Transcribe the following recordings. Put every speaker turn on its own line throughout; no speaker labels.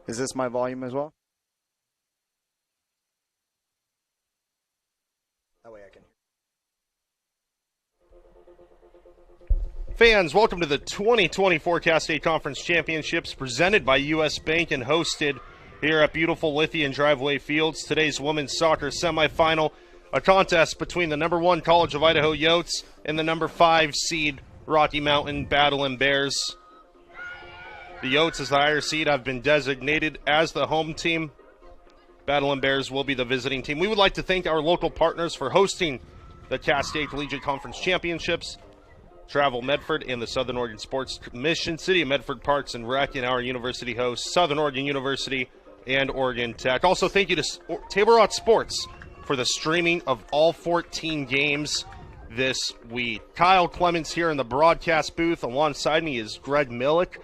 Is this my volume as well? That way I can.
Fans, welcome to the 2024 Cal State Conference Championships presented by U.S. Bank and hosted here at beautiful Lithian Driveway Fields. Today's women's soccer semifinal, a contest between the number 1 College of Idaho Yotes and the number 5 seed Rocky Mountain Battling Bears. The Yotes, as the higher seed, have been designated as the home team. Battling Bears will be the visiting team. We would like to thank our local partners for hosting the Cal State Collegiate Conference Championships. Travel Medford and the Southern Oregon Sports Commission, City of Medford Parks and Rec, and our university hosts, Southern Oregon University and Oregon Tech. Also, thank you to Table Rock Sports for the streaming of all 14 games this week. Kyle Clements here in the broadcast booth. Alongside me is Greg Millick.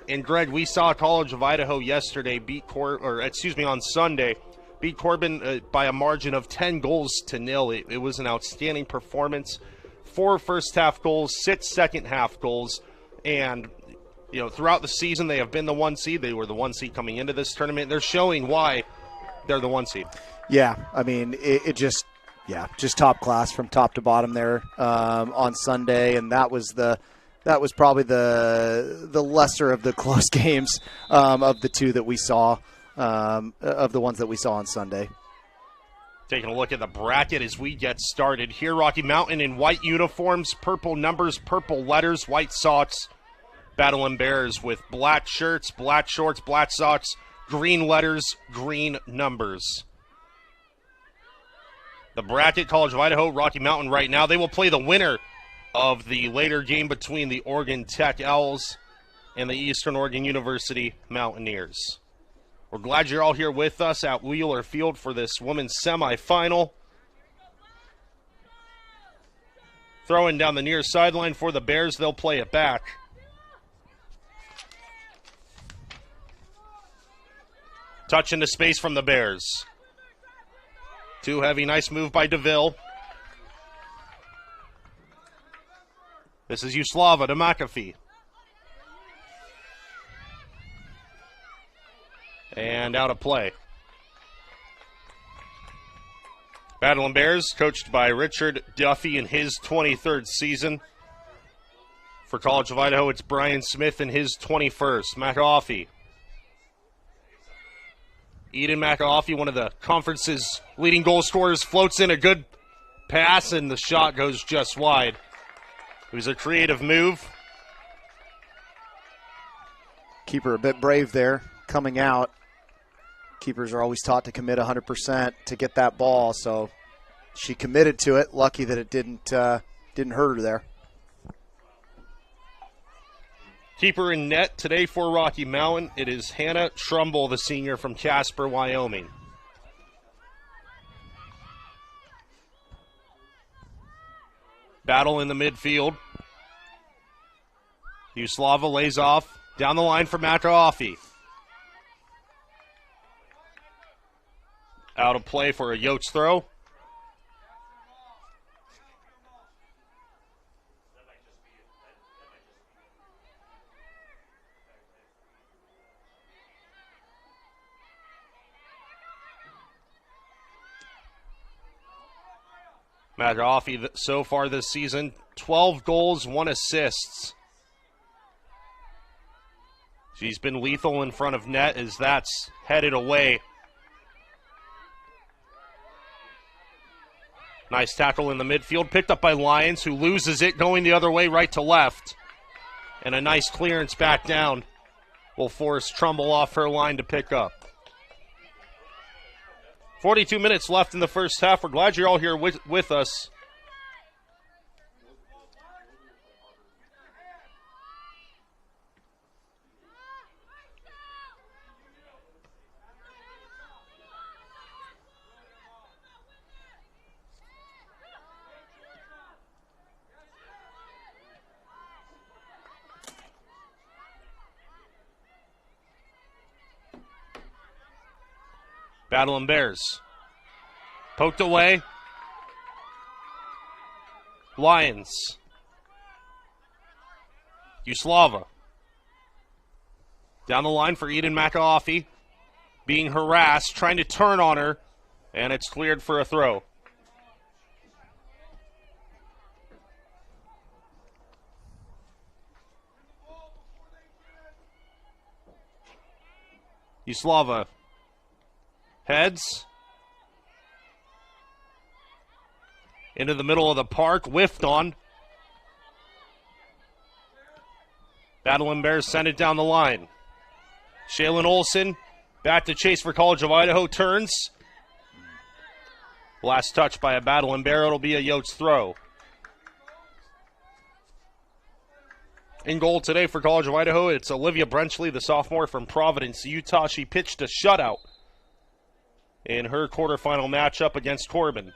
And Greg, we saw College of Idaho yesterday on Sunday, beat Corbin by a margin of 10 goals to nil. It was an outstanding performance. 4 first-half goals, 6 second-half goals, and throughout the season they have been the 1 seed. They were the 1 seed coming into this tournament. They're showing why they're the 1 seed.
Yeah, I mean, it just top class from top to bottom there on Sunday, and that was probably the lesser of the close games of the two that we saw, of the ones that we saw on Sunday.
Taking a look at the bracket as we get started here. Rocky Mountain in white uniforms, purple numbers, purple letters, white socks. Battling Bears with black shirts, black shorts, black socks, green letters, green numbers. The bracket, College of Idaho, Rocky Mountain right now. They will play the winner of the later game between the Oregon Tech Owls and the Eastern Oregon University Mountaineers. We're glad you're all here with us at Wheeler Field for this women's semifinal. Throwing down the near sideline for the Bears. They'll play it back. Touch into space from the Bears. Too heavy. Nice move by DeVille. This is Uslava to McAfee. And out of play. Battling Bears, coached by Richard Duffy in his 23rd season. For College of Idaho, it's Brian Smith in his 21st. McAfee. Eden McAfee, one of the conference's leading goal scorers, floats in a good pass, and the shot goes just wide. It was a creative move.
Keeper a bit brave there, coming out. Keepers are always taught to commit 100% to get that ball, so she committed to it. Lucky that it didn't hurt her there.
Keeper in net today for Rocky Mountain. It is Hannah Trumbull, the senior from Casper, Wyoming. Battle in the midfield. Uslava lays off. Down the line for McAfee. Out of play for a Yotes throw. McAfee so far this season, 12 goals, 1 assist. She's been lethal in front of net as that's headed away. Nice tackle in the midfield, picked up by Lyons, who loses it going the other way, right to left. And a nice clearance back down will force Trumbull off her line to pick up. 42 minutes left in the first half. We're glad you're all here with us. Battling Bears. Poked away. Lions. Uslava. Down the line for Eden McAfee. being harassed, trying to turn on her, and it's cleared for a throw. Uslava heads into the middle of the park, whiffed on. Battling Bears send it down the line. Shaylin Olson, back to chase for College of Idaho, turns. Last touch by a Battling Bear, it'll be a Yotes throw. In goal today for College of Idaho, it's Olivia Brenchley, the sophomore from Providence, Utah. She pitched a shutout in her quarterfinal matchup against Corbin.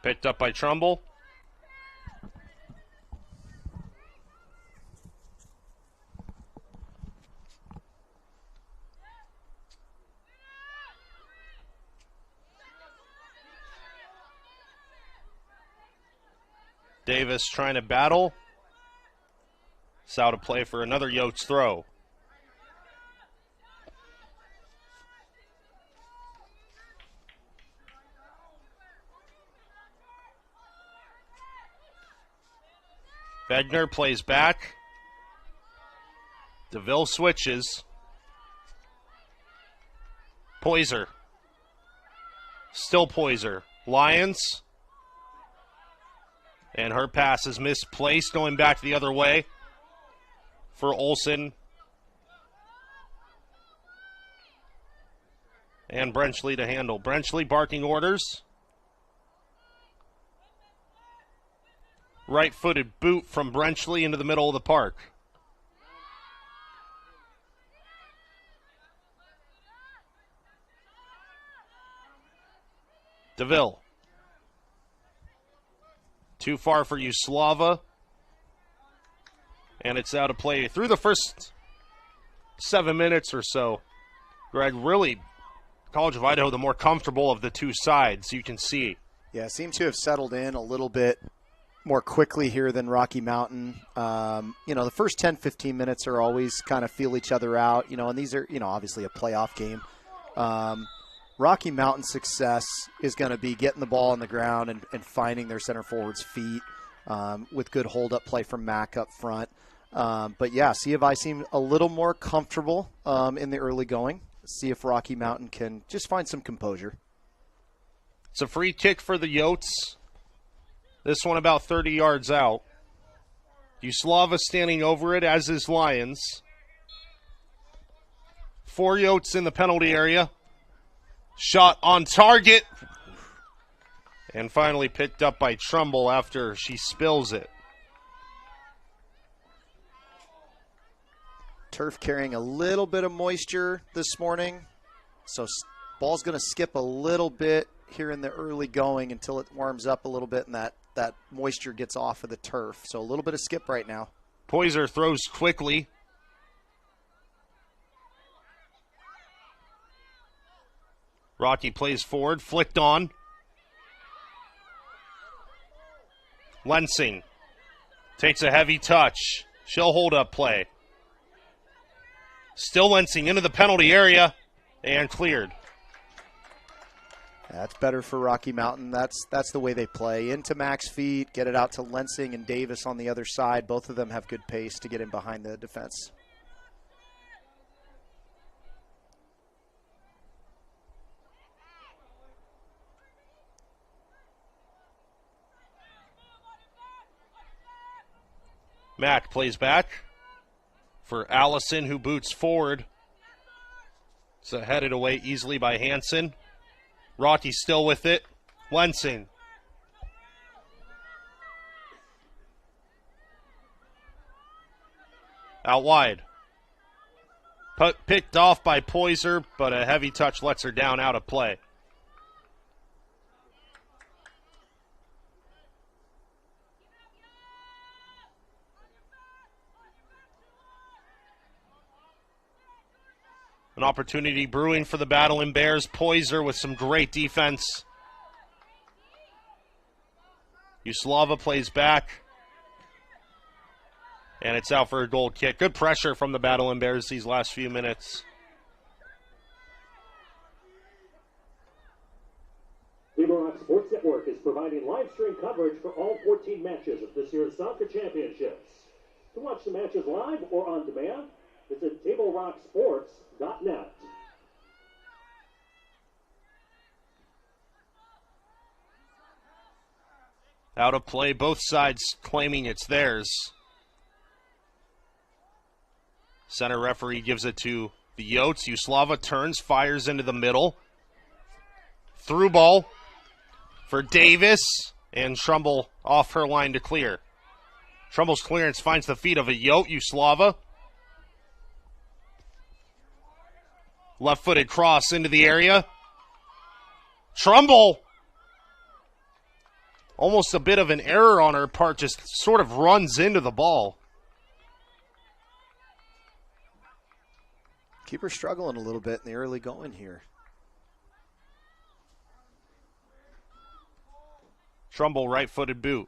Picked up by Trumbull. Davis trying to battle. It's out of play for another Yotes throw. Wegner plays back. DeVille switches. Poyser. Still Poyser. Lyons. And her pass is misplaced, going back the other way for Olson. And Brenchley to handle. Brenchley barking orders. Right-footed boot from Brenchley into the middle of the park. DeVille. Too far for Uslava. And it's out of play. Through the first 7 minutes or so, Greg, really, College of Idaho, the more comfortable of the two sides, you can see.
Yeah, seems to have settled in a little bit more quickly here than Rocky Mountain. The first 10, 15 minutes are always kind of feel each other out, and these are, obviously a playoff game. Rocky Mountain's success is going to be getting the ball on the ground and finding their center forward's feet with good hold-up play from Mack up front. But, yeah, C of I seem a little more comfortable in the early going. See if Rocky Mountain can just find some composure.
It's a free kick for the Yotes. This one about 30 yards out. Uslava standing over it, as is Lyons. 4 Yotes in the penalty area. Shot on target. And finally picked up by Trumbull after she spills it.
Turf carrying a little bit of moisture this morning. So ball's going to skip a little bit here in the early going until it warms up a little bit and that moisture gets off of the turf. So a little bit of skip right now.
Poyser throws quickly. Rocky plays forward, flicked on. Lensing takes a heavy touch. She'll hold up play. Still Lensing into the penalty area and cleared.
That's better for Rocky Mountain. That's the way they play. Into Mack's feet, get it out to Lensing and Davis on the other side. Both of them have good pace to get in behind the defense.
Mack plays back for Allison, who boots forward. It's headed away easily by Hansen. Rocky still with it. Lensing. Out wide. Picked off by Poyser, but a heavy touch lets her down out of play. An opportunity brewing for the Battling Bears. Poiser with some great defense. Uslava plays back. And it's out for a goal kick. Good pressure from the Battling Bears these last few minutes.
Rock Sports Network is providing live stream coverage for all 14 matches of this year's Soccer Championships. To watch the matches live or on demand, visit TableRockSports.net.
Out of play, both sides claiming it's theirs. Center referee gives it to the Yotes. Uslava turns, fires into the middle. Through ball for Davis, and Trumbull off her line to clear. Trumbull's clearance finds the feet of a Yote. Uslava. Left-footed cross into the area. Trumbull. Almost a bit of an error on her part, just sort of runs into the ball.
Keeper struggling a little bit in the early going here.
Trumbull right-footed boot.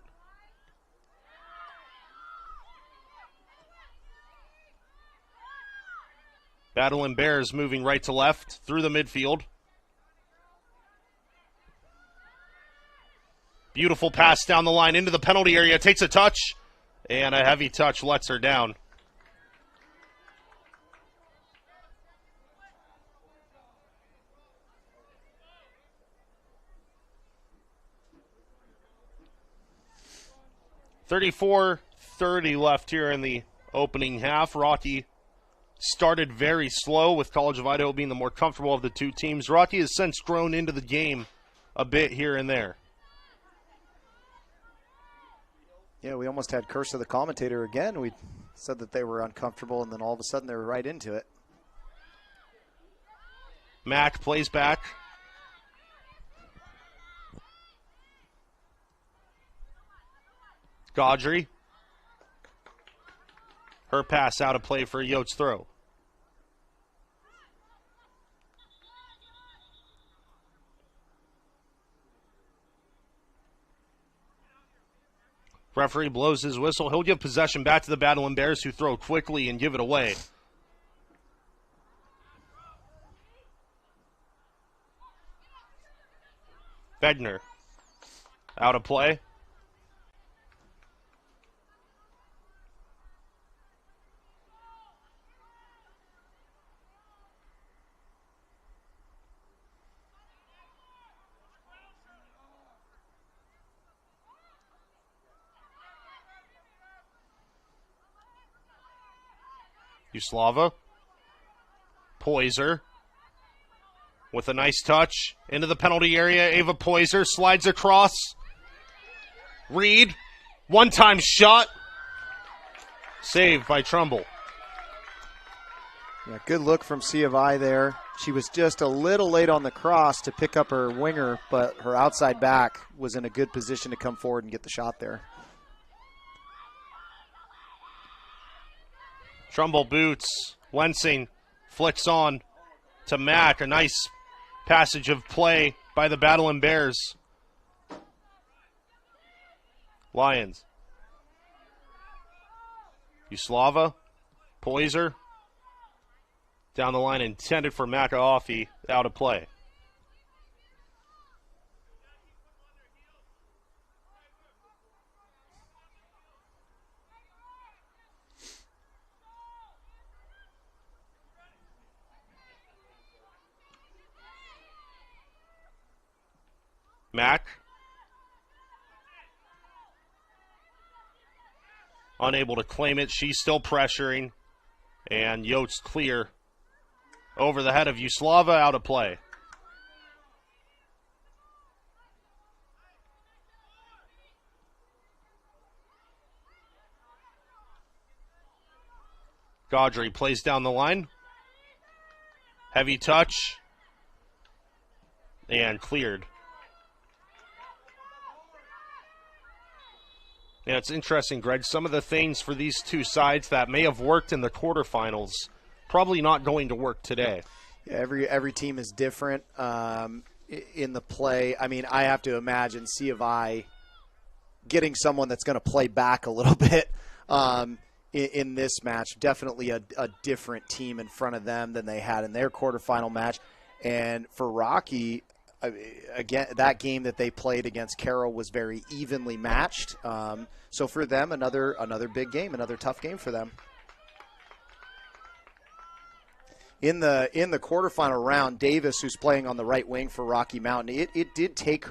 Battling Bears moving right to left through the midfield. Beautiful pass down the line into the penalty area. Takes a touch, and a heavy touch lets her down. .34-30 left here in the opening half. Rocky started very slow, with College of Idaho being the more comfortable of the two teams. Rocky has since grown into the game a bit here and there.
Yeah, we almost had curse of the commentator again. We said that they were uncomfortable, and then all of a sudden they were right into it.
Mack plays back. Gaudry. Her pass out of play for a Yotes throw. Referee blows his whistle. He'll give possession back to the Battling Bears, who throw quickly and give it away. Bednar. Out of play. Uslava. Poiser. With a nice touch into the penalty area. Ava Poiser slides across. Reed. One-time shot. Saved by Trumbull.
Yeah, good look from C of I there. She was just a little late on the cross to pick up her winger, but her outside back was in a good position to come forward and get the shot there.
Trumbull boots. Lensing flicks on to Mack. A nice passage of play by the Battling Bears. Lions. Uslava. Poiser. Down the line, intended for McAoffey. Out of play. Mack. Unable to claim it. She's still pressuring. And Yotes clear over the head of Uslava, out of play. Gaudry plays down the line. Heavy touch. And cleared. Yeah, it's interesting, Greg. Some of the things for these two sides that may have worked in the quarterfinals probably not going to work today.
Yeah, every team is different in the play. I mean, I have to imagine C of I getting someone that's going to play back a little bit in this match. Definitely a different team in front of them than they had in their quarterfinal match. And for Rocky, again, that game that they played against Carroll was very evenly matched. So for them, another big game, another tough game for them. In the quarterfinal round, Davis, who's playing on the right wing for Rocky Mountain, it took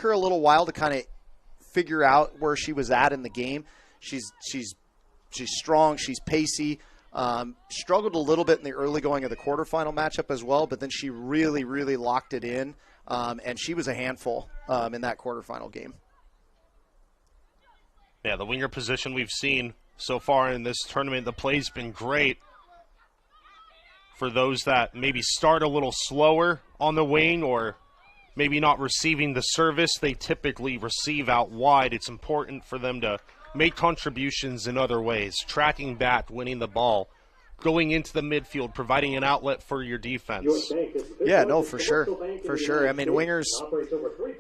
her a little while to kind of figure out where she was at in the game. She's strong, she's pacey. Struggled a little bit in the early going of the quarterfinal matchup as well, but then she really, really locked it in, and she was a handful in that quarterfinal game.
Yeah, the winger position we've seen so far in this tournament, the play's been great. For those that maybe start a little slower on the wing or maybe not receiving the service they typically receive out wide, it's important for them to make contributions in other ways, tracking back, winning the ball, going into the midfield, providing an outlet for your defense.
Yeah, no, for sure. For sure. I mean, wingers,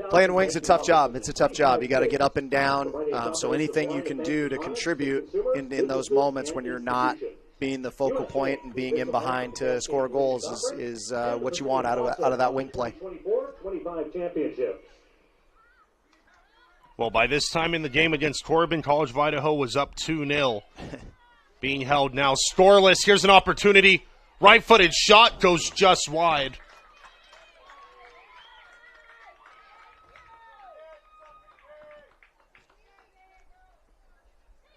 playing wings is a tough job. It's a tough job. You got to get up and down. So anything you can do to contribute in those moments when you're not being the focal point and being in behind to score goals is what you want out of that wing play.
Well, by this time in the game against Corbin, College of Idaho was up 2-0. Being held now scoreless. Here's an opportunity. Right-footed shot goes just wide.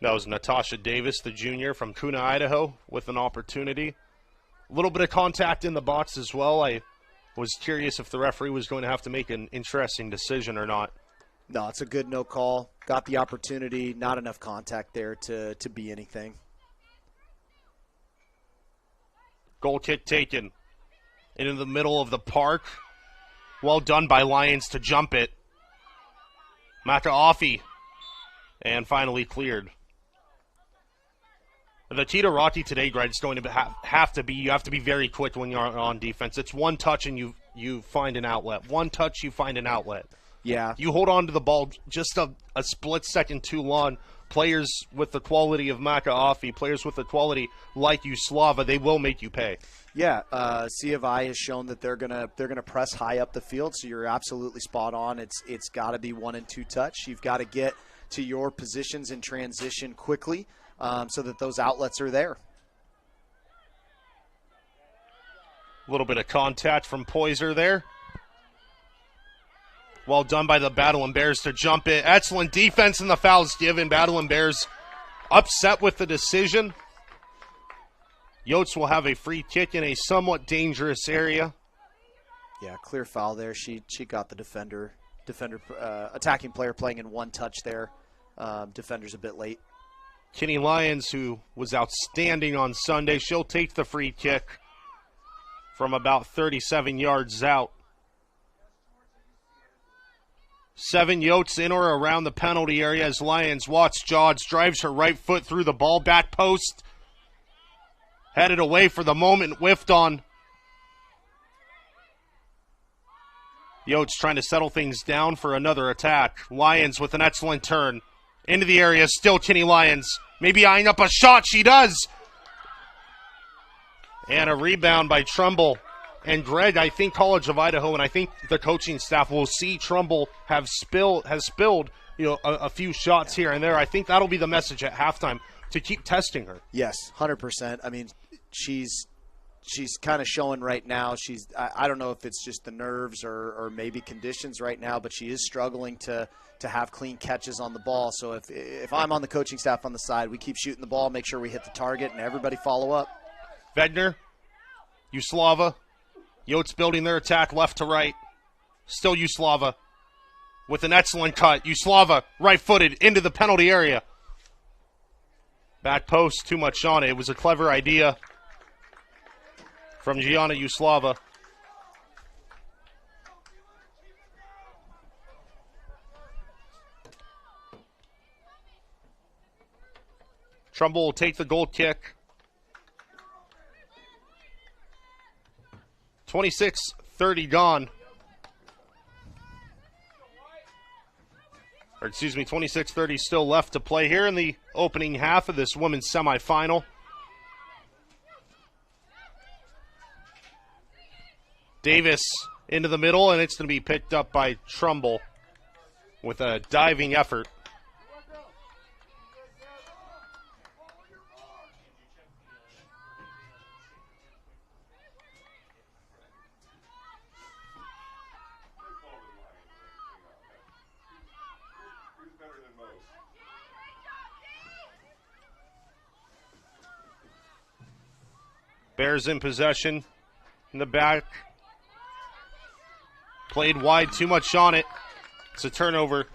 That was Natasha Davis, the junior from Kuna, Idaho, with an opportunity. A little bit of contact in the box as well. I was curious if the referee was going to have to make an interesting decision or not.
No, it's a good no call. Got the opportunity. Not enough contact there to be anything.
Goal kick taken into the middle of the park. Well done by Lions to jump it. Maka'afi. And finally cleared. The key to Rocky today, Greg, is going to have to be very quick when you're on defense. It's one touch and you find an outlet. One touch, you find an outlet.
Yeah.
You hold on to the ball just a split second too long. Players with the quality of Maka'afi, players with the quality like Uslava, they will make you pay.
Yeah, C of I has shown that they're gonna press high up the field. So you're absolutely spot on. It's got to be 1 and 2 touch. You've got to get to your positions in transition quickly so that those outlets are there.
A little bit of contact from Poyser there. Well done by the Battle Bears to jump it. Excellent defense, and the foul's given. Battle Bears upset with the decision. Yotes will have a free kick in a somewhat dangerous area.
Yeah, clear foul there. She got the defender, attacking player playing in one touch there. Defender's a bit late.
Kinney Lyons, who was outstanding on Sunday, she'll take the free kick from about 37 yards out. 7 Yotes in or around the penalty area as Lyons Watts jogs, drives her right foot through the ball, back post. Headed away for the moment, whiffed on. Yotes trying to settle things down for another attack. Lyons with an excellent turn. Into the area, still Kinney Lyons. Maybe eyeing up a shot, she does. And a rebound by Trumbull. And Greg, I think College of Idaho and I think the coaching staff will see Trumbull has spilled a few shots here and there. I think that'll be the message at halftime to keep testing her.
Yes, 100%. I mean, she's kind of showing right now. I don't know if it's just the nerves or maybe conditions right now, but she is struggling to have clean catches on the ball. So if I'm on the coaching staff on the side, we keep shooting the ball, make sure we hit the target, and everybody follow up.
Wegner, Uslava. Yotes building their attack left to right. Still Uslava with an excellent cut. Uslava right-footed into the penalty area. Back post, too much on it. It was a clever idea from Gianna Uslava. Trumbull will take the goal kick. 26:30 gone. Or excuse me, 26:30 still left to play here in the opening half of this women's semifinal. Davis into the middle, and it's going to be picked up by Trumbull with a diving effort. Bears in possession in the back. Played wide, too much on it. It's a turnover.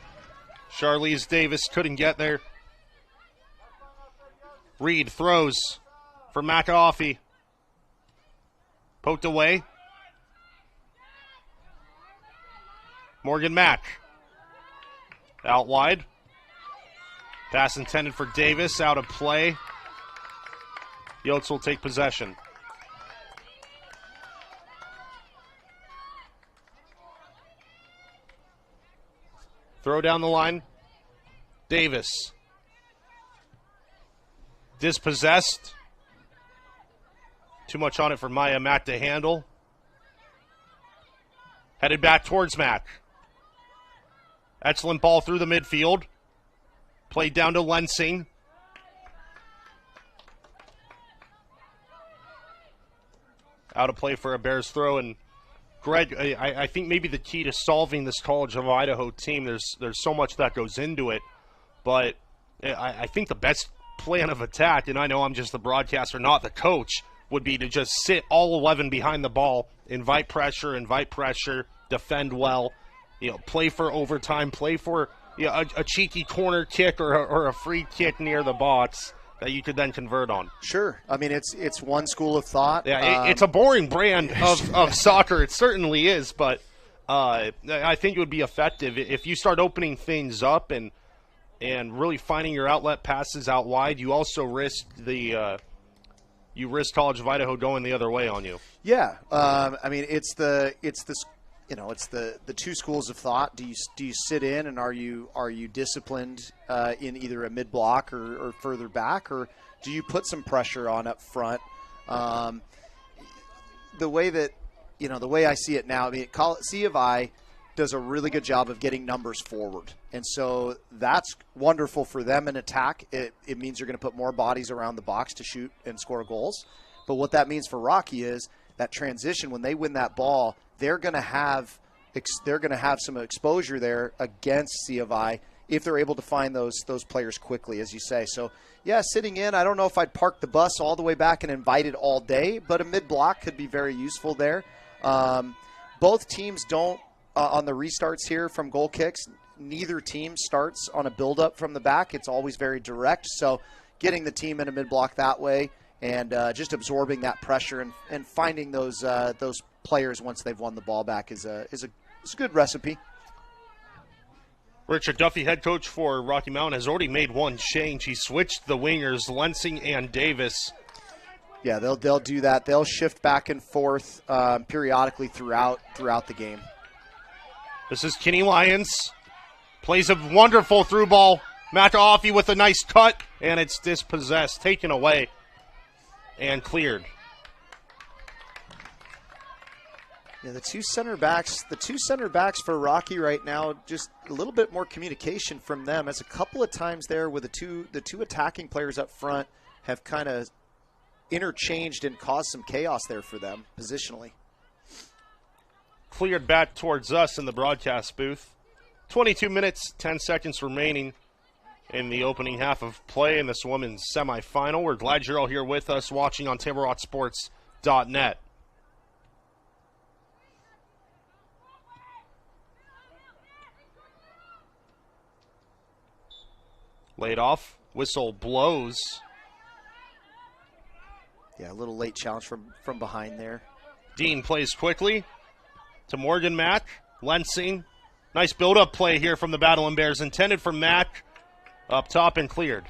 Charlize Davis couldn't get there. Reed throws for McAfee. Poked away. Morgan Mack. Out wide. Pass intended for Davis, out of play. Yotes will take possession. Throw down the line. Davis. Dispossessed. Too much on it for Maya Mack to handle. Headed back towards Mack. Excellent ball through the midfield. Played down to Lensing. Out of play for a Bears throw, and Greg, I think maybe the key to solving this College of Idaho team, there's so much that goes into it, but I think the best plan of attack, and I know I'm just the broadcaster, not the coach, would be to just sit all 11 behind the ball, invite pressure, defend well, play for overtime, play for a cheeky corner kick or a free kick near the box that you could then convert on.
Sure. I mean, it's one school of thought.
Yeah, it's a boring brand of soccer. It certainly is, but I think it would be effective if you start opening things up and really finding your outlet passes out wide. You also risk College of Idaho going the other way on you.
Yeah. I mean, it's the two schools of thought. Do you sit in and are you disciplined in either a mid block or further back, or do you put some pressure on up front? The way I see it now, I mean, C of I does a really good job of getting numbers forward, and so that's wonderful for them in attack. It means you're going to put more bodies around the box to shoot and score goals. But what that means for Rocky is that transition, when they win that ball, they're going to have some exposure there against C of I if they're able to find those players quickly, as you say. So, yeah, sitting in, I don't know if I'd park the bus all the way back and invite it all day, but a mid-block could be very useful there. Both teams don't, on the restarts here from goal kicks, neither team starts on a build-up from the back. It's always very direct. So getting the team in a mid-block that way and just absorbing that pressure and finding those players once they've won the ball back is a good recipe.
Richard Duffy, head coach for Rocky Mountain, has already made one change. He switched the wingers, Lensing and Davis.
Yeah, they'll do that. They'll shift back and forth periodically throughout the game.
This is Kinney Lyons. Plays a wonderful through ball. McAfee with a nice cut, and it's dispossessed, taken away, and cleared.
Yeah, the two center backs for Rocky right now, just a little bit more communication from them. As a couple of times there where the two attacking players up front have kind of interchanged and caused some chaos there for them positionally.
Cleared back towards us in the broadcast booth. 22 minutes, 10 seconds remaining in the opening half of play in this women's semifinal. We're glad you're all here with us watching on TableRockSports.net. Laid off. Whistle blows.
Yeah, a little late challenge from behind there.
Dean plays quickly to Morgan Mack. Lensing. Nice build-up play here from the Battle and Bears. Intended for Mack. Up top and cleared.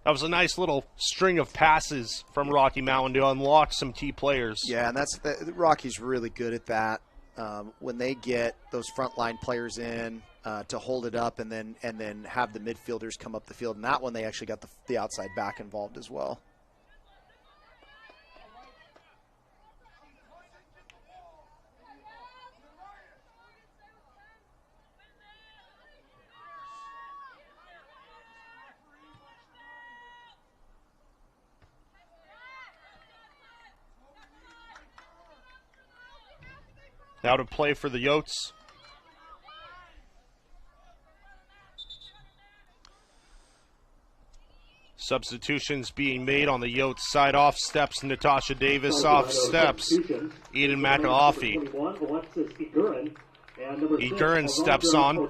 That was a nice little string of passes from Rocky Mountain to unlock some key players.
Yeah, and Rocky's really good at that. When they get those frontline players in to hold it up and then have the midfielders come up the field. And that one, they actually got the outside back involved as well.
Now to play for the Yotes. Substitutions being made on the Yotes side. Off steps Natasha Davis. Off steps Eden McAfee. Eguren steps on.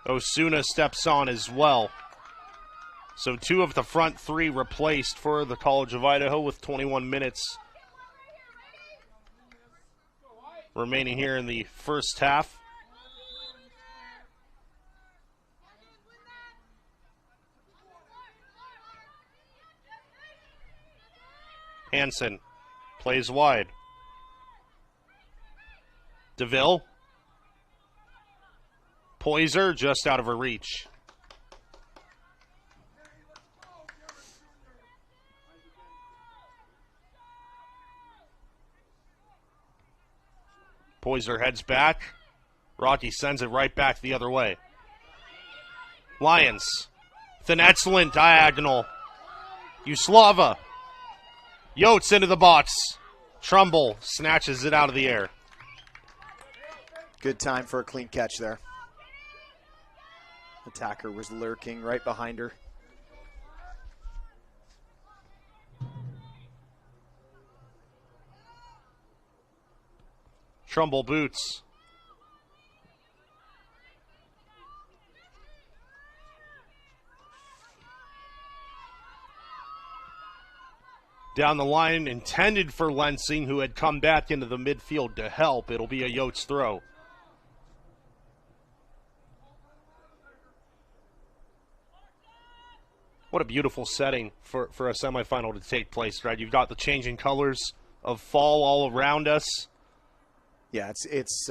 Osuna steps on as well. So 2 of the front 3 replaced for the College of Idaho with 21 minutes remaining here in the first half. Hansen plays wide. DeVille. Poyser just out of her reach. Poyser heads back. Rocky sends it right back the other way. Lions with an excellent diagonal. Uslava. Yotes into the box. Trumbull snatches it out of the air.
Good time for a clean catch there. Attacker was lurking right behind her.
Trumbull boots. Down the line, intended for Lensing, who had come back into the midfield to help. It'll be a Yotes throw. What a beautiful setting for a semifinal to take place, right? You've got the changing colors of fall all around us.
Yeah, it's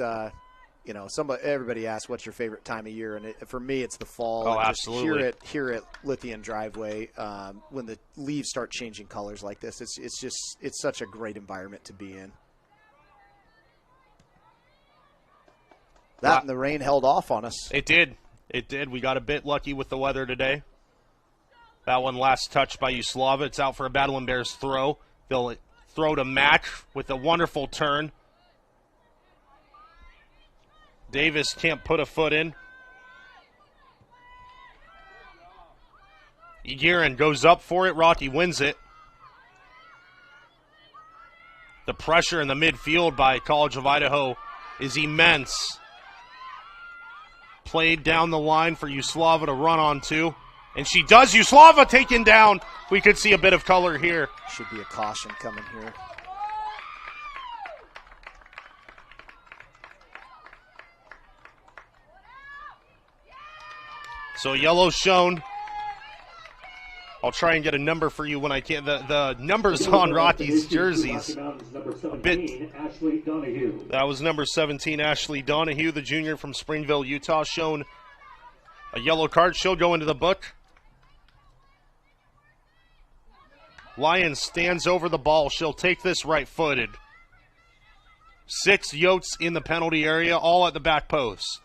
you know, everybody asks what's your favorite time of year, and for me, it's the fall.
Oh,
and
absolutely.
Just here at Lithian Driveway, when the leaves start changing colors like this, it's such a great environment to be in. And the rain held off on us.
It did. It did. We got a bit lucky with the weather today. That one last touch by Uslava. It's out for a Battle Bears throw. They'll throw to Mack with a wonderful turn. Davis can't put a foot in. Eguren goes up for it. Rocky wins it. The pressure in the midfield by College of Idaho is immense. Played down the line for Uslava to run onto. And she does. Uslava taken down. We could see a bit of color here.
Should be a caution coming here.
So yellow shown. I'll try and get a number for you when I can. The numbers on Rocky's jerseys. A bit. That was number 17, Ashley Donahue, the junior from Springville, Utah, shown a yellow card. She'll go into the book. Lyons stands over the ball. She'll take this right-footed. 6 Yotes in the penalty area, all at the back post.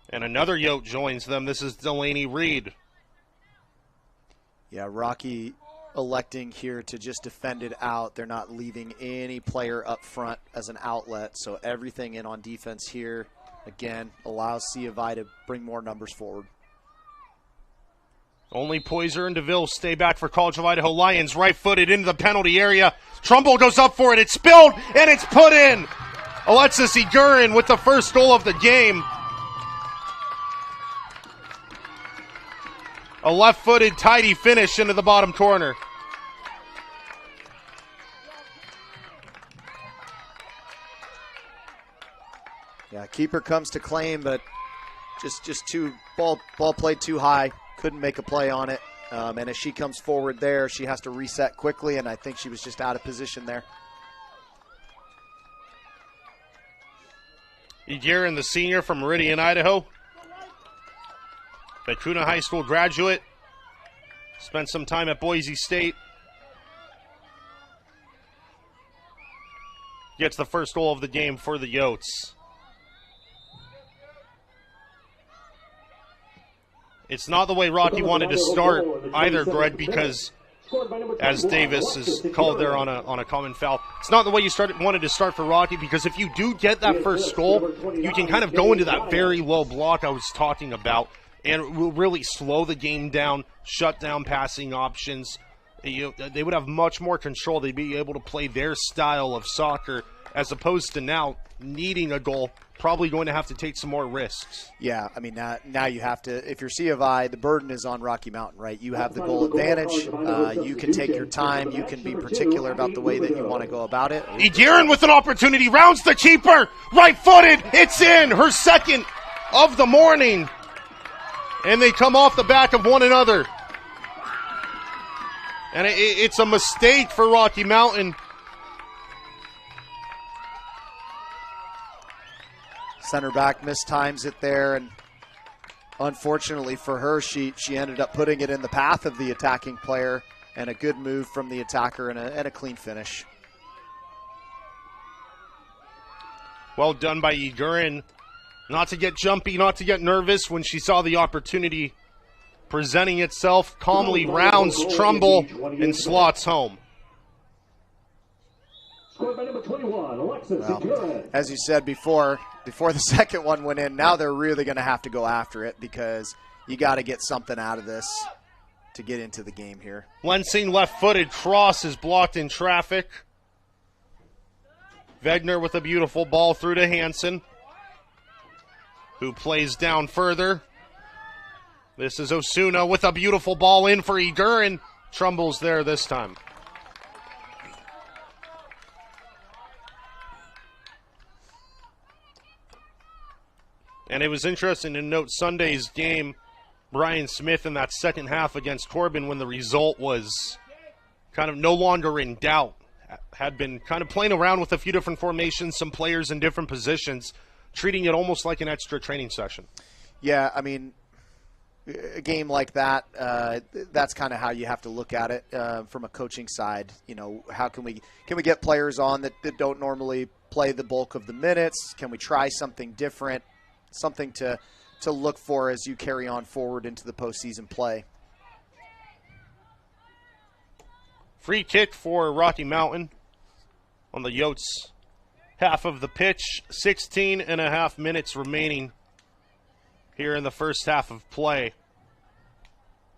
And another Yote joins them. This is Delaney Reed.
Yeah, Rocky electing here to just defend it out. They're not leaving any player up front as an outlet, so everything in on defense here, again, allows C of I to bring more numbers forward.
Only Poyser and DeVille stay back for College of Idaho. Lions right-footed into the penalty area. Trumbull goes up for it. It's spilled, and it's put in. Alexis Eguren with the first goal of the game. A left-footed, tidy finish into the bottom corner.
Yeah, Yeah, keeper comes to claim, but just too ball played too high. Couldn't make a play on it. And as she comes forward there, she has to reset quickly, and I think she was just out of position there.
Egerin, the senior from Meridian, Idaho. Vicuna High School graduate. Spent some time at Boise State. Gets the first goal of the game for the Yotes. It's not the way Rocky wanted to start either, Greg, because as Davis is called there on a common foul, it's not the way you wanted to start for Rocky, because if you do get that first goal, you can kind of go into that very low block I was talking about, and it will really slow the game down, shut down passing options. They would have much more control. They'd be able to play their style of soccer as opposed to now needing a goal, probably going to have to take some more risks.
Yeah, I mean, now you have to, if you're C of I, the burden is on Rocky Mountain, right? You have the goal advantage. You can take your time. You can be particular about the way that you want to go about it.
Egerin with an opportunity, rounds the keeper, right-footed, it's in, her second of the morning. And they come off the back of one another. And it's a mistake for Rocky Mountain.
Center back mistimes it there, and unfortunately for her, she ended up putting it in the path of the attacking player, and a good move from the attacker and a clean finish.
Well done by Egerin. Not to get jumpy, not to get nervous when she saw the opportunity presenting itself. Calmly rounds Trumbull and slots home.
Well, as you said before the second one went in, now they're really going to have to go after it, because you got to get something out of this to get into the game here.
Lensing left-footed cross is blocked in traffic. Wegner with a beautiful ball through to Hansen, who plays down further. This is Osuna with a beautiful ball in for Egerin. Trumbull's there this time. And it was interesting to note Sunday's game, Brian Smith in that second half against Corbin, when the result was kind of no longer in doubt, had been kind of playing around with a few different formations, some players in different positions, treating it almost like an extra training session.
Yeah, I mean, a game like that, that's kind of how you have to look at it from a coaching side. You know, how can we get players on that don't normally play the bulk of the minutes? Can we try something different? Something to look for as you carry on forward into the postseason play.
Free kick for Rocky Mountain on the Yotes half of the pitch. 16 and a half minutes remaining here in the first half of play.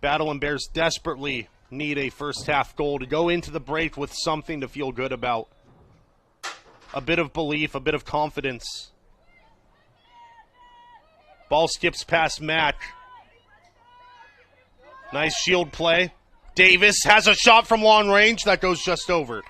Battle and Bears desperately need a first half goal to go into the break with something to feel good about. A bit of belief, a bit of confidence. Ball skips past Mack. Nice shield play. Davis has a shot from long range that goes just over.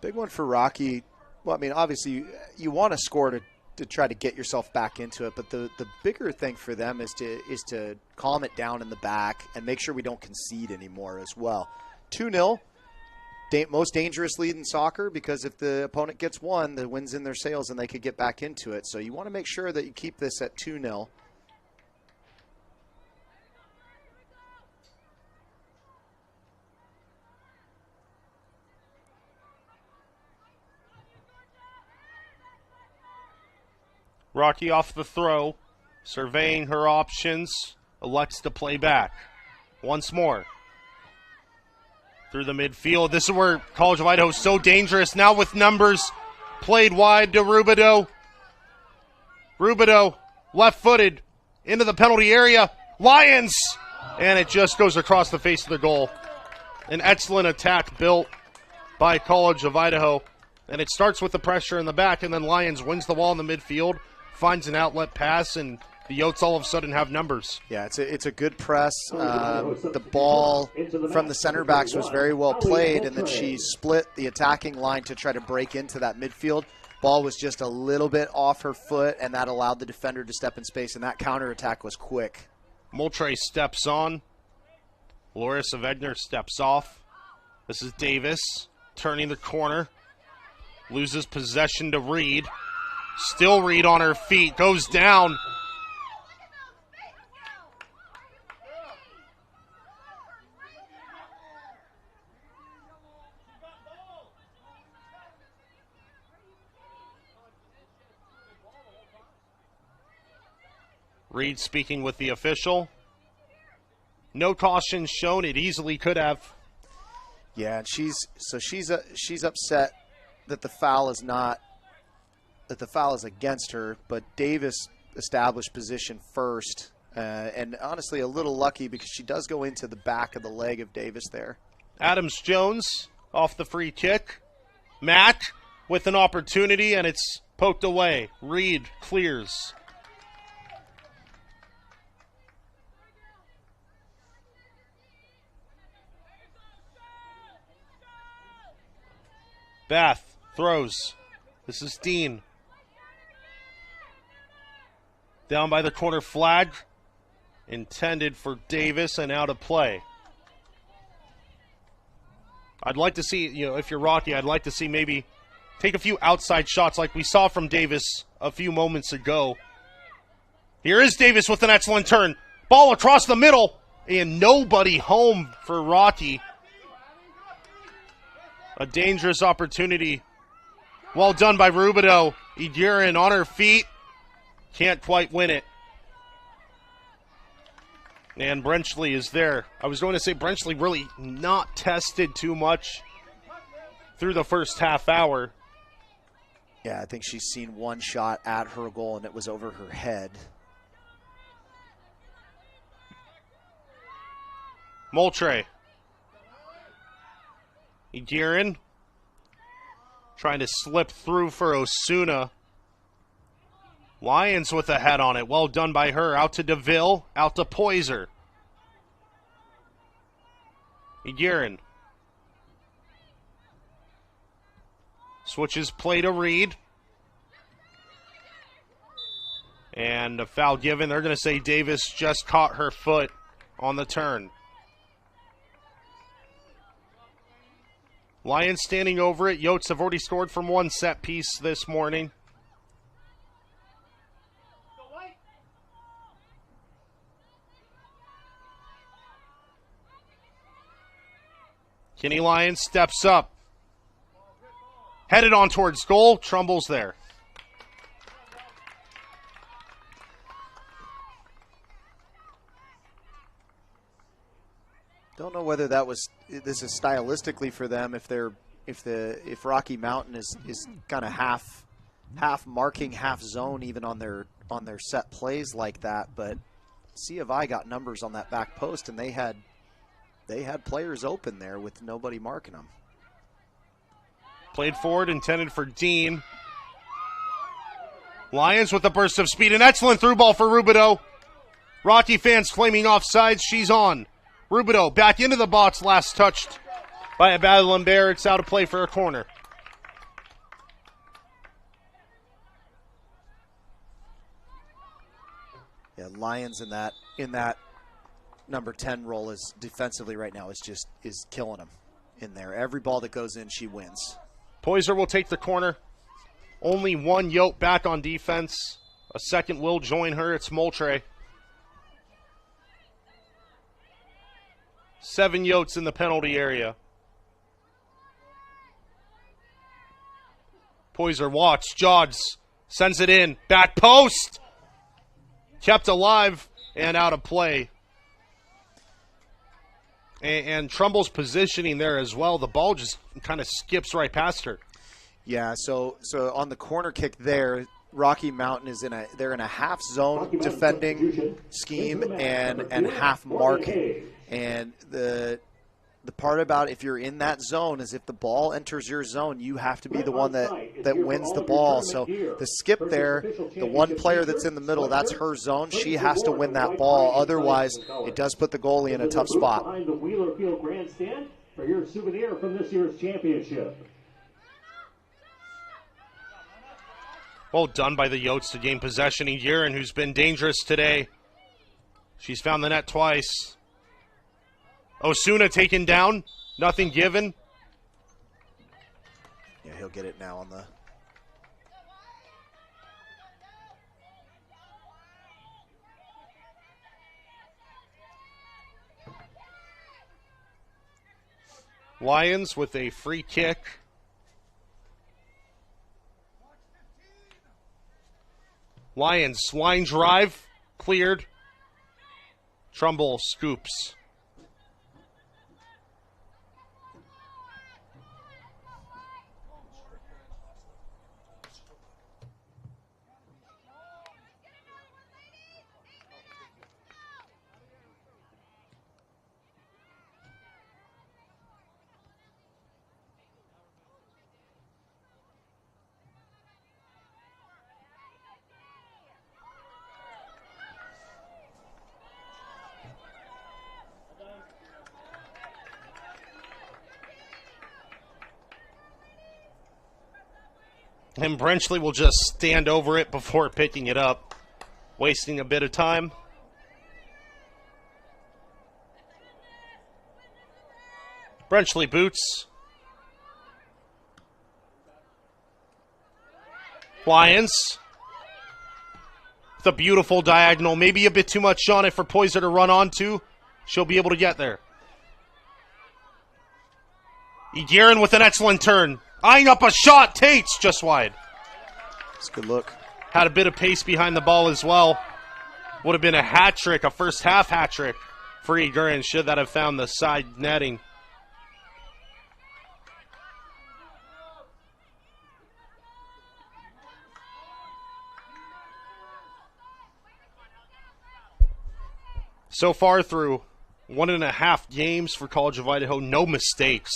Big one for Rocky. Well, I mean, obviously you want to score to try to get yourself back into it, but the bigger thing for them is to calm it down in the back and make sure we don't concede anymore as well. 2-0. Most dangerous lead in soccer, because if the opponent gets one, the wind's in their sails and they could get back into it. So you want to make sure that you keep this at 2-0.
Rocky off the throw, surveying her options, elects to play back. Once more. Through the midfield. This is where College of Idaho is so dangerous. Now with numbers. Played wide to Rubidoux. Rubidoux, left-footed, into the penalty area. Lions! And it just goes across the face of the goal. An excellent attack built by College of Idaho. And it starts with the pressure in the back, and then Lions wins the ball in the midfield, finds an outlet pass, and The Yotes all of a sudden have numbers.
Yeah, it's a good press. The ball from the center backs was very well played, and then she split the attacking line to try to break into that midfield. Ball was just a little bit off her foot, and that allowed the defender to step in space, and that counterattack was quick.
Moultrie steps on. Larissa Wegner steps off. This is Davis turning the corner. Loses possession to Reed. Still Reed on her feet. Goes down. Reed speaking with the official. No caution shown. It easily could have.
Yeah, and she's upset that the foul is against her, but Davis established position first, and honestly a little lucky because she does go into the back of the leg of Davis there.
Adams-Jones off the free kick. Matt with an opportunity, and it's poked away. Reed clears. Bath throws. This is Dean. Down by the corner flag. Intended for Davis and out of play. I'd like to see, if you're Rocky, I'd like to see maybe take a few outside shots like we saw from Davis a few moments ago. Here is Davis with an excellent turn. Ball across the middle, and nobody home for Rocky. A dangerous opportunity. Well done by Rubidoux. Eguren on her feet. Can't quite win it. And Brenchley is there. I was going to say Brenchley really not tested too much through the first half hour.
Yeah, I think she's seen one shot at her goal, and it was over her head.
Moultrie. Eguren trying to slip through for Osuna. Lyons with a head on it. Well done by her. Out to DeVille. Out to Poyser. Eguren. Switches play to Reed. And a foul given. They're going to say Davis just caught her foot on the turn. Lions standing over it. Yotes have already scored from one set piece this morning. Kenny Lyons steps up. Headed on towards goal. Trumbull's there.
Don't know whether this is stylistically for them, if Rocky Mountain is kind of half marking, half zone even on their set plays like that, but C of I got numbers on that back post, and they had players open there with nobody marking them.
Played forward, intended for Dean. Lions with a burst of speed, an excellent through ball for Rubidoux. Rocky fans claiming offsides. She's on. Rubidoux back into the box, last touched by a Battle Lambert. It's out of play for a corner.
Yeah, Lions in that number 10 role is defensively right now is killing them in there. Every ball that goes in, she wins.
Poyser will take the corner. Only one Yote back on defense. A second will join her. It's Moultrie. 7 Yotes in the penalty area. Poyser walks, jogs, sends it in. Back post! Kept alive and out of play. And Trumbull's positioning there as well. The ball just kind of skips right past her.
Yeah, so on the corner kick there, Rocky Mountain they're in a half zone defending scheme and half marking. And the the part about if you're in that zone is if the ball enters your zone, you have to be the one that wins the ball. So the skip there, the one player that's in the middle, that's her zone. She has to win that ball. Otherwise, it does put the goalie in a tough spot.
Behind the Wheeler Field Grandstand for your souvenir from this year's championship.
Well done by the Yotes to gain possession. Guerin, who's been dangerous today. She's found the net twice. Osuna taken down. Nothing given.
Yeah, he'll get it now on the...
Lions with a free kick. Lions, line drive, cleared. Trumbull scoops. And Brenchley will just stand over it before picking it up, wasting a bit of time. Brenchley boots. Lions. It's a beautiful diagonal. Maybe a bit too much on it for Poyser to run onto. She'll be able to get there. Guerin with an excellent turn. Eyeing up a shot. Tate's just wide.
It's a good look.
Had a bit of pace behind the ball as well. Would have been a hat trick, a first half hat trick for Guerin should that have found the side netting. So far through 1.5 games for College of Idaho, no mistakes.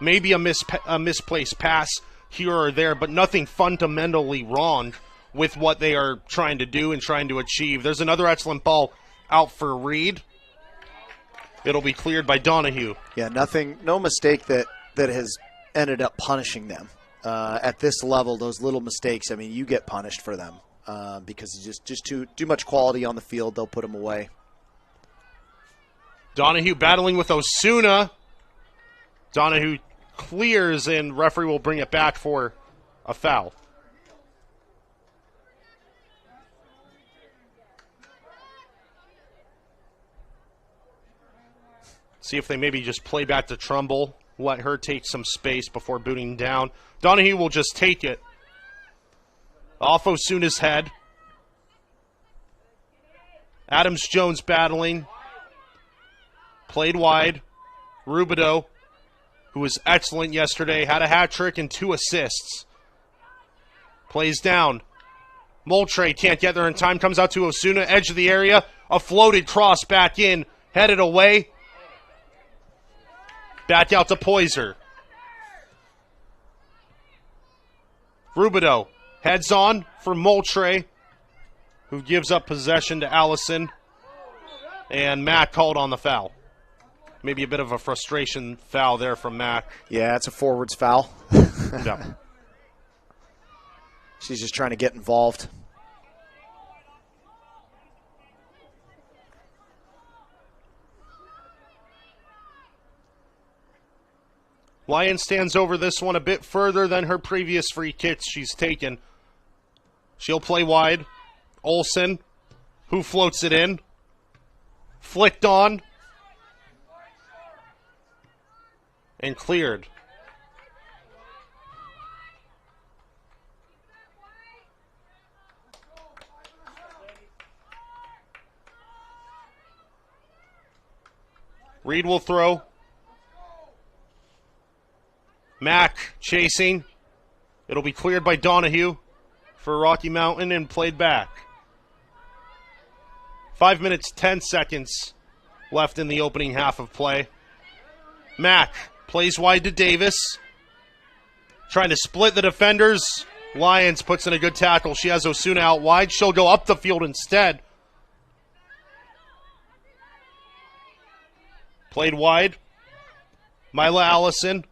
Maybe a misplaced pass here or there, but nothing fundamentally wrong with what they are trying to do and trying to achieve. There's another excellent ball out for Reed. It'll be cleared by Donahue.
Yeah, no mistake that has ended up punishing them. At this level, those little mistakes, I mean, you get punished for them because it's just too much quality on the field. They'll put them away.
Donahue battling with Osuna. Donahue clears, and referee will bring it back for a foul. See if they maybe just play back to Trumbull, let her take some space before booting down. Donahue will just take it off Osuna's head. Adams-Jones battling. Played wide. Rubidoux, who was excellent yesterday, had a hat trick and 2 assists. Plays down. Moultrie can't get there in time. Comes out to Osuna, edge of the area. A floated cross back in. Headed away. Back out to Poyser. Rubidoux heads on for Moultrie, who gives up possession to Allison. And Matt called on the foul. Maybe a bit of a frustration foul there from Mac.
Yeah, it's a forwards foul.
Yeah.
She's just trying to get involved.
Lyon stands over this one a bit further than her previous free kicks she's taken. She'll play wide. Olsen, who floats it in. Flicked on. And cleared. Reed will throw. Mack chasing. It'll be cleared by Donahue for Rocky Mountain and played back. 5 minutes, 10 seconds left in the opening half of play. Mack plays wide to Davis. Trying to split the defenders. Lyons puts in a good tackle. She has Osuna out wide. She'll go up the field instead. Played wide. Mila Allison,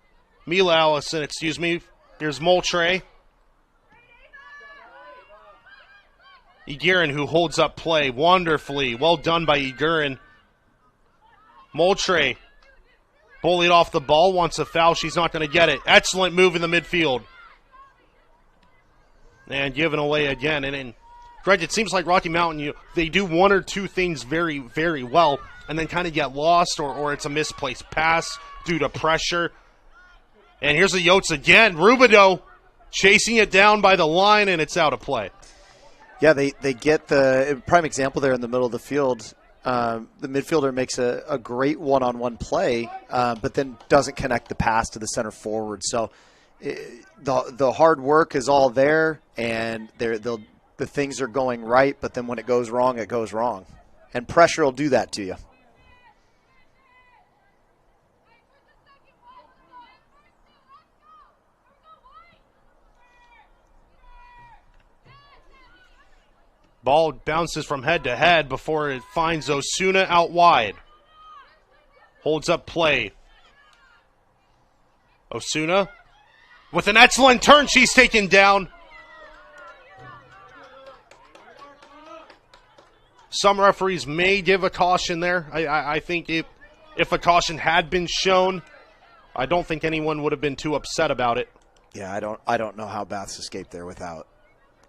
excuse me. Here's Moultrie. Eguerin, who holds up play wonderfully. Well done by Eguerin. Moultrie bullied off the ball, wants a foul. She's not going to get it. Excellent move in the midfield. And given away again. And Greg, it seems like Rocky Mountain, they do one or two things very, very well and then kind of get lost, or it's a misplaced pass due to pressure. And here's the Yotes again. Rubidoux chasing it down by the line, and it's out of play.
Yeah, they get the prime example there in the middle of the field. The midfielder makes a great one-on-one play, but then doesn't connect the pass to the center forward. So the hard work is all there, and the things are going right, but then when it goes wrong, it goes wrong. And pressure will do that to you.
Ball bounces from head to head before it finds Osuna out wide. Holds up play. Osuna with an excellent turn. She's taken down. Some referees may give a caution there. I think if a caution had been shown, I don't think anyone would have been too upset about it.
Yeah, I don't know how Baths escaped there without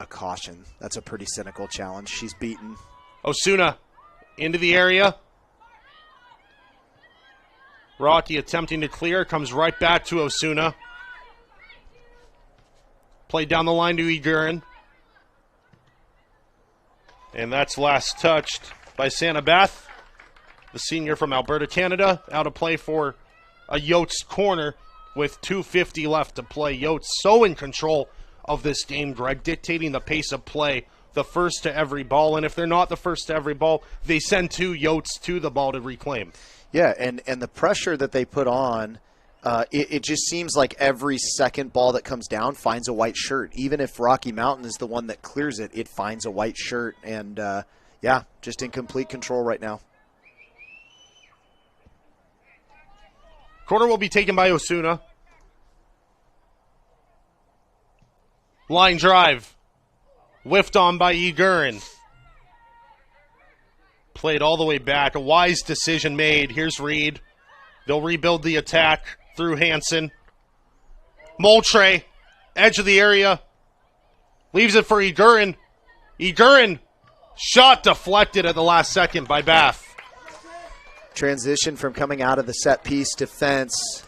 a caution. That's a pretty cynical challenge. She's beaten.
Osuna into the area. Rocky attempting to clear. Comes right back to Osuna. Played down the line to Eguerin. And that's last touched by Santa Beth, the senior from Alberta, Canada. Out of play for a Yotes corner with 2:50 left to play. Yotes so in control of this game, Greg, dictating the pace of play, the first to every ball. And if they're not the first to every ball, they send two Yotes to the ball to reclaim.
Yeah, and the pressure that they put on, it just seems like every second ball that comes down finds a white shirt. Even if Rocky Mountain is the one that clears it, it finds a white shirt. And, yeah, just in complete control right now.
Corner will be taken by Osuna. Line drive. Whiffed on by Eguerin. Played all the way back. A wise decision made. Here's Reed. They'll rebuild the attack through Hansen. Moultrie. Edge of the area. Leaves it for Eguerin. Eguerin. Shot deflected at the last second by Bath.
Transition from coming out of the set piece defense.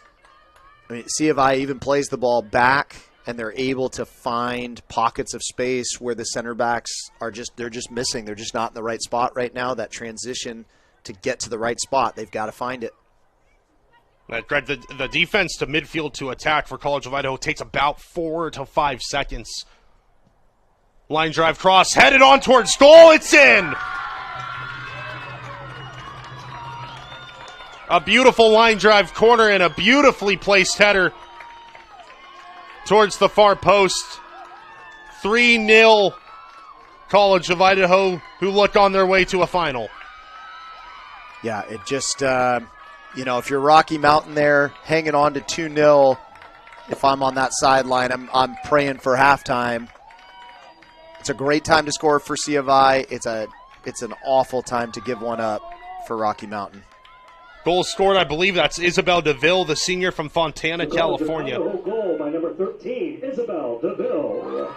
I mean, C of I even plays the ball back, and they're able to find pockets of space where the center backs are they're just missing. They're just not in the right spot right now. That transition to get to the right spot, they've got to find it.
Greg, the defense to midfield to attack for College of Idaho takes about 4 to 5 seconds. Line drive cross, headed on towards goal. It's in! A beautiful line drive corner and a beautifully placed header towards the far post. 3-0 College of Idaho, who look on their way to a final.
Yeah, it just, if you're Rocky Mountain there, hanging on to 2-0, if I'm on that sideline, I'm praying for halftime. It's a great time to score for C of I. It's an awful time to give one up for Rocky Mountain.
Goal scored, I believe that's Isabel DeVille, the senior from Fontana, California.
Goal by number 13, Isabel DeVille.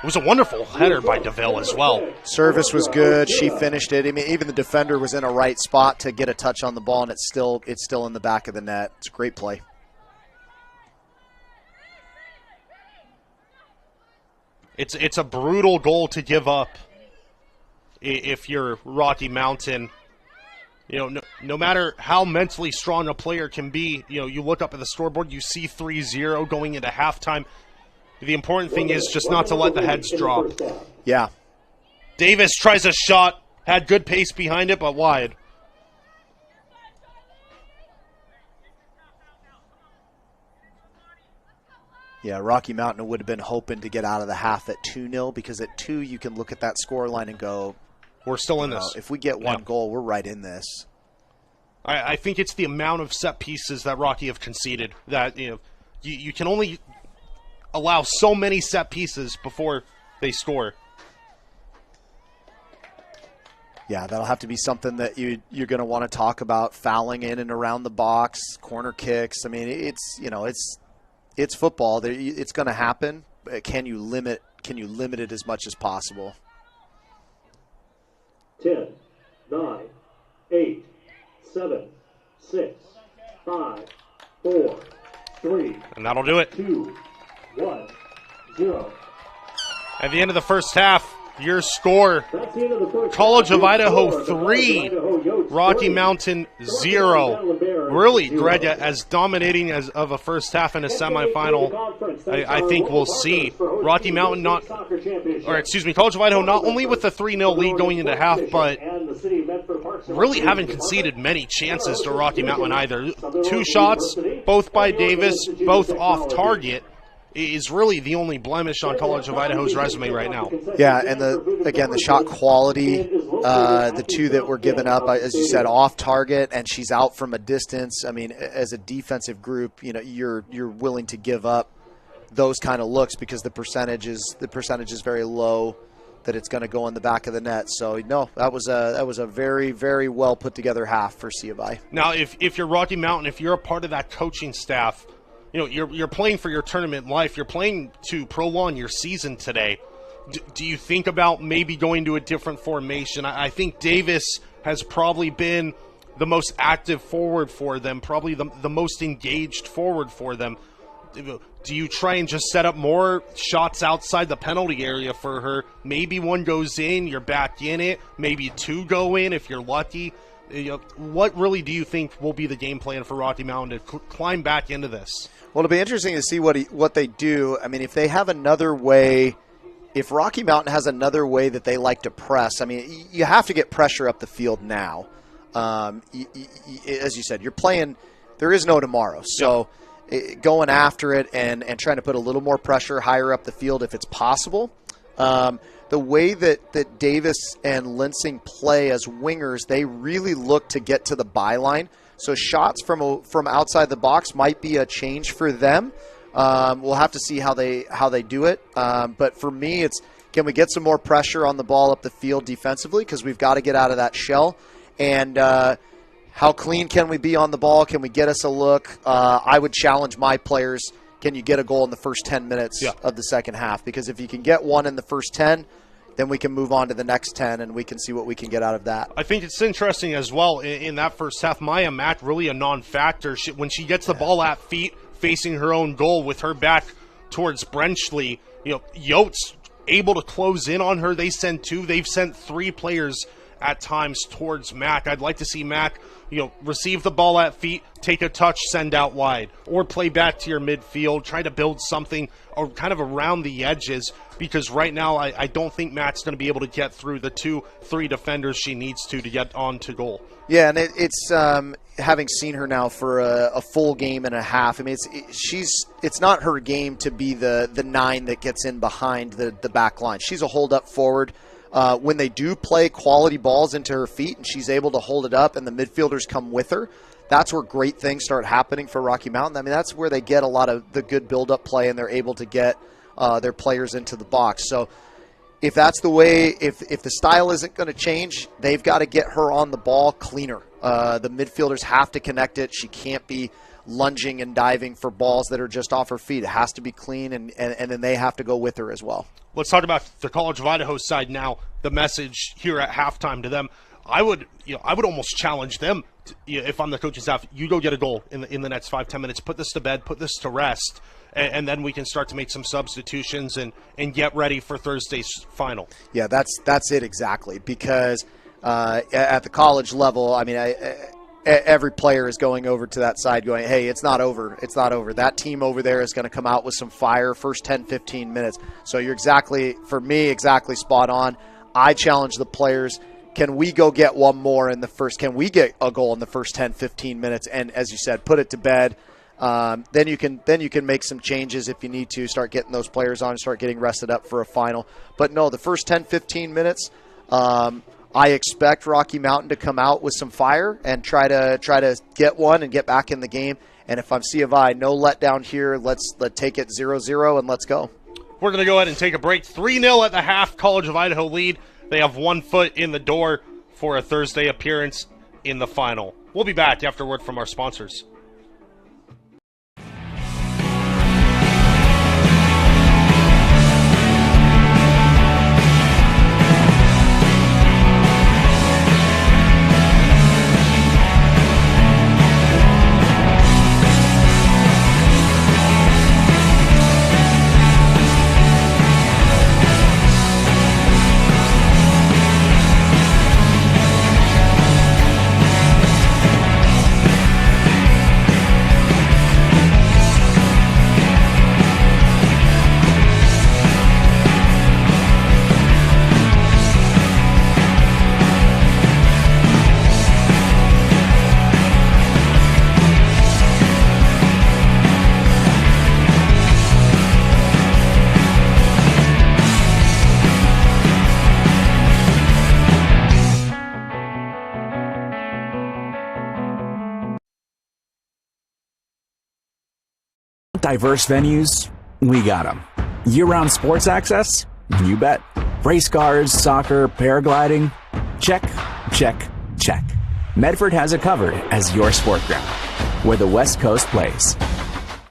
It was a wonderful header by DeVille as well.
Service was good. She finished it. I mean, even the defender was in a right spot to get a touch on the ball, and it's still in the back of the net. It's a great play.
It's a brutal goal to give up if you're Rocky Mountain. No matter how mentally strong a player can be, you look up at the scoreboard, you see 3-0 going into halftime. The important thing is just not to let the heads drop.
Yeah.
Davis tries a shot, had good pace behind it, but wide.
Yeah, Rocky Mountain would have been hoping to get out of the half at 2-0 because at 2 you can look at that score line and go,
we're still in this.
If we get one goal, we're right in this.
I think it's the amount of set pieces that Rocky have conceded that you can only allow so many set pieces before they score.
Yeah, that'll have to be something that you're going to want to talk about, fouling in and around the box, corner kicks. I mean, it's football. It's going to happen. Can you limit it as much as possible?
10, 9, 8, 7, 6, 5, 4, 3.
And that'll do it.
2, 1, 0.
At the end of the first half, your score, College of Idaho 3, Rocky Mountain 0. Really, Greg, as dominating as of a first half in a semifinal, I think we'll see. Rocky Mountain College of Idaho not only with a 3-0 lead going into half, but really haven't conceded many chances to Rocky Mountain either. 2 shots, both by Davis, both off target, is really the only blemish on College of Idaho's resume right now.
Yeah, and the shot quality, the 2 that were given up, as you said, off target, and she's out from a distance. I mean, as a defensive group, you're willing to give up those kind of looks because the percentage is very low that it's going to go in the back of the net. So no, that was a very, very well put together half for C of I.
Now, if you're Rocky Mountain, if you're a part of that coaching staff, you're playing for your tournament life. You're playing to prolong your season today. Do you think about maybe going to a different formation? I think Davis has probably been the most active forward for them, probably the most engaged forward for them. Do you try and just set up more shots outside the penalty area for her? Maybe 1 goes in, you're back in it. Maybe 2 go in if you're lucky. What really do you think will be the game plan for Rocky Mountain to climb back into this?
Well, it'll be interesting to see what they do. I mean, if they have another way, if Rocky Mountain has another way that they like to press, I mean, you have to get pressure up the field now. As you said, you're playing, there is no tomorrow. So going after it and trying to put a little more pressure higher up the field if it's possible. The way that Davis and Linsing play as wingers, they really look to get to the byline. So shots from outside the box might be a change for them. We'll have to see how they do it. But for me, it's can we get some more pressure on the ball up the field defensively because we've got to get out of that shell. And how clean can we be on the ball? Can we get us a look? I would challenge my players. Can you get a goal in the first 10 minutes of the second half? Because if you can get one in the first 10, then we can move on to the next 10, and we can see what we can get out of that.
I think it's interesting as well in that first half. Maya Mack really a non-factor. When she gets the ball at feet, facing her own goal with her back towards Brenchley, Yotes able to close in on her. They send 2. They've sent 3 players at times towards Mack. I'd like to see Mack, receive the ball at feet, take a touch, send out wide, or play back to your midfield, try to build something or kind of around the edges, because right now I don't think Mack's going to be able to get through the 2-3 defenders she needs to get on to goal.
Yeah, and it's having seen her now for a full game and a half. I mean, it's not her game to be the 9 that gets in behind the back line. She's a hold-up forward. When they do play quality balls into her feet and she's able to hold it up and the midfielders come with her, that's where great things start happening for Rocky Mountain. I mean, that's where they get a lot of the good build-up play and they're able to get their players into the box. So if that's the way, if the style isn't going to change, they've got to get her on the ball cleaner. The midfielders have to connect it. She can't be lunging and diving for balls that are just off her feet. It has to be clean, and then they have to go with her as well.
Let's talk about the College of Idaho side now. The message here at halftime to them, I would almost challenge them. If I'm the coaching staff, you go get a goal in the next 5-10 minutes. Put this to bed. Put this to rest, and then we can start to make some substitutions and get ready for Thursday's final. Yeah,
that's it exactly. Because at the college level, I mean, every player is going over to that side going, hey, it's not over. It's not over. That team over there is going to come out with some fire first 10, 15 minutes. So you're exactly spot on. I challenge the players. Can we go get one more in the first? Can we get a goal in the first 10, 15 minutes? And as you said, put it to bed. then you can make some changes if you need to, start getting those players on and start getting rested up for a final. But no, the first 10, 15 minutes, I expect Rocky Mountain to come out with some fire and try to get one and get back in the game. And if I'm C of I, no letdown here. Let's take it 0-0 and let's go.
We're going to go ahead and take a break. 3-0 at the half. College of Idaho lead. They have 1 foot in the door for a Thursday appearance in the final. We'll be back after word from our sponsors.
Diverse venues? We got them. Year-round sports access? You bet. Race cars, soccer, paragliding? Check, check, check. Medford has it covered as your sport ground, where the West Coast plays.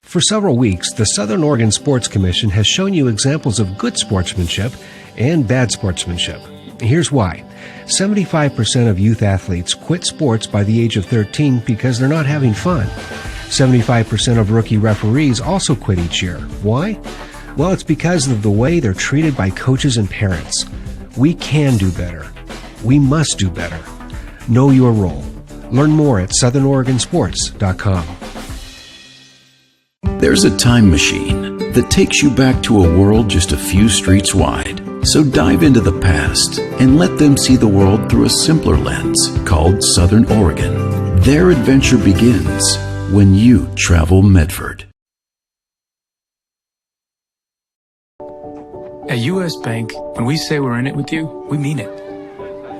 For several weeks, the Southern Oregon Sports Commission has shown you examples of good sportsmanship and bad sportsmanship. Here's why. 75% of youth athletes quit sports by the age of 13 because they're not having fun. 75% of rookie referees also quit each year. Why? Well, it's because of the way they're treated by coaches and parents. We can do better. We must do better. Know your role. Learn more at southernoregonsports.com.
There's a time machine that takes you back to a world just a few streets wide. So dive into the past and let them see the world through a simpler lens called Southern Oregon. Their adventure begins when you travel Medford.
At U.S. Bank, when we say we're in it with you, we mean it.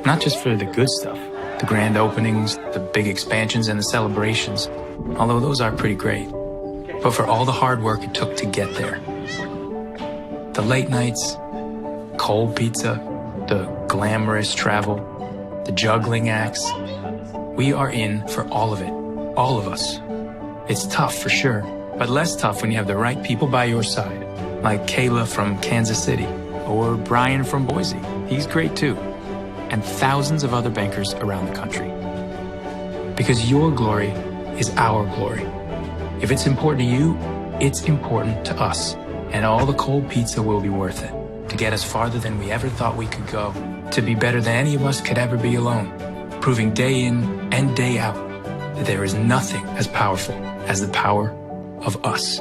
Not just for the good stuff, the grand openings, the big expansions, and the celebrations, although those are pretty great, but for all the hard work it took to get there. The late nights, cold pizza, the glamorous travel, the juggling acts. We are in for all of it, all of us. It's tough for sure, but less tough when you have the right people by your side, like Kayla from Kansas City, or Brian from Boise. He's great too. And thousands of other bankers around the country. Because your glory is our glory. If it's important to you, it's important to us. And all the cold pizza will be worth it to get us farther than we ever thought we could go, to be better than any of us could ever be alone, proving day in and day out that there is nothing as powerful as the power of us.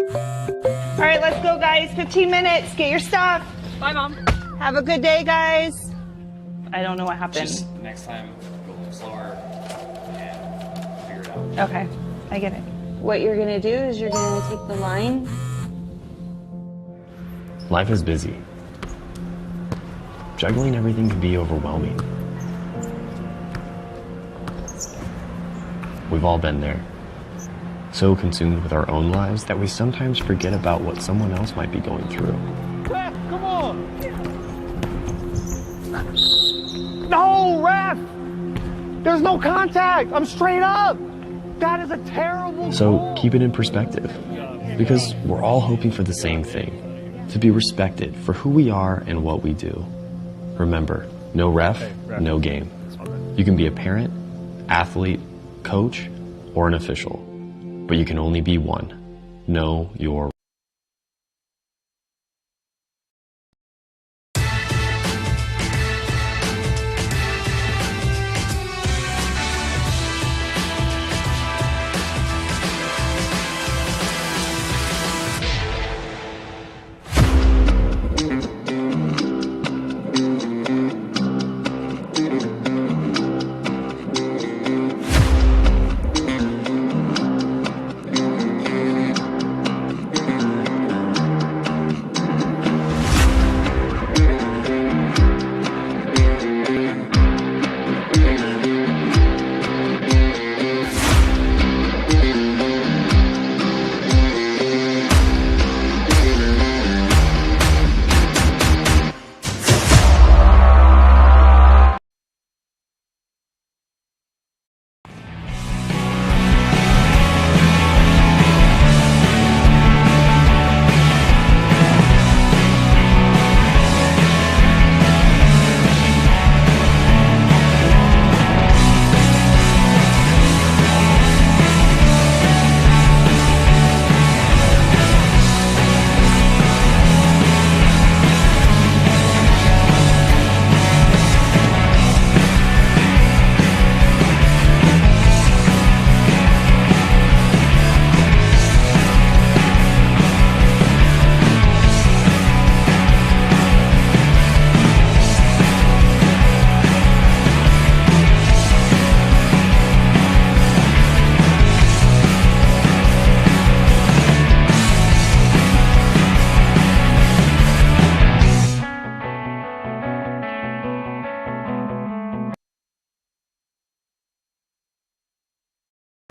All right, let's go, guys. 15 minutes. Get your stuff.
Bye, Mom.
Have a good day, guys. I don't know what happened.
Just next time, go a little slower and figure it out.
Okay, I get it. What you're going to do is you're going to take the line.
Life is busy. Juggling everything can be overwhelming. We've all been there. So consumed with our own lives that we sometimes forget about what someone else might be going through.
Ref, come on! No, ref! There's no contact! I'm straight up! That is a terrible
So
goal.
keep it in perspective, because we're all hoping for the same thing, to be respected for who we are and what we do. Remember, no ref, no game. You can be a parent, athlete, coach, or an official, but you can only be one. Know your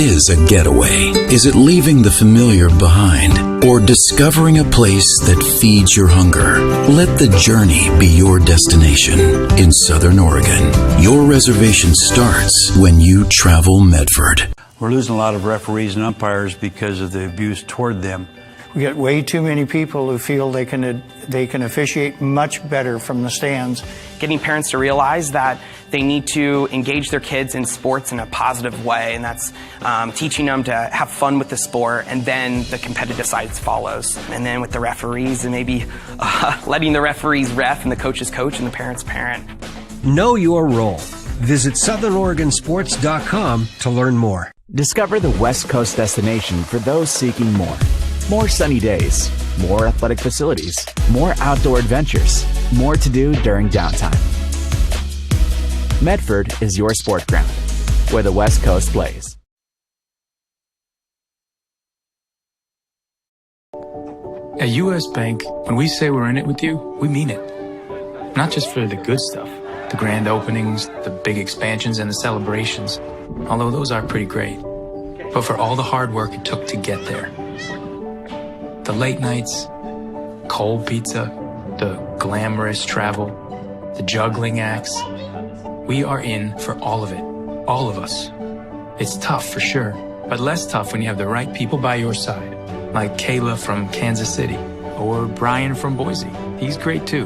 is a getaway? Is it leaving the familiar behind or discovering a place that feeds your hunger? Let the journey be your destination in Southern Oregon. Your reservation starts when you travel Medford.
We're losing a lot of referees and umpires because of the abuse toward them.
We get way too many people who feel they can officiate much better from the stands.
Getting parents to realize that they need to engage their kids in sports in a positive way, and that's teaching them to have fun with the sport, and then the competitive side follows. And then with the referees, and maybe letting the referees ref and the coaches coach and the parents parent.
Know your role. Visit SouthernOregonSports.com to learn more.
Discover the West Coast destination for those seeking more. More sunny days, more athletic facilities, more outdoor adventures, more to do during downtime. Medford is your sport ground, where the West Coast plays.
At U.S. Bank, when we say we're in it with you, we mean it. Not just for the good stuff, the grand openings, the big expansions, and the celebrations, although those are pretty great, but for all the hard work it took to get there. The late nights, cold pizza, the glamorous travel, the juggling acts. We are in for all of it, all of us. It's tough for sure, but less tough when you have the right people by your side, like Kayla from Kansas City, or Brian from Boise. He's great too,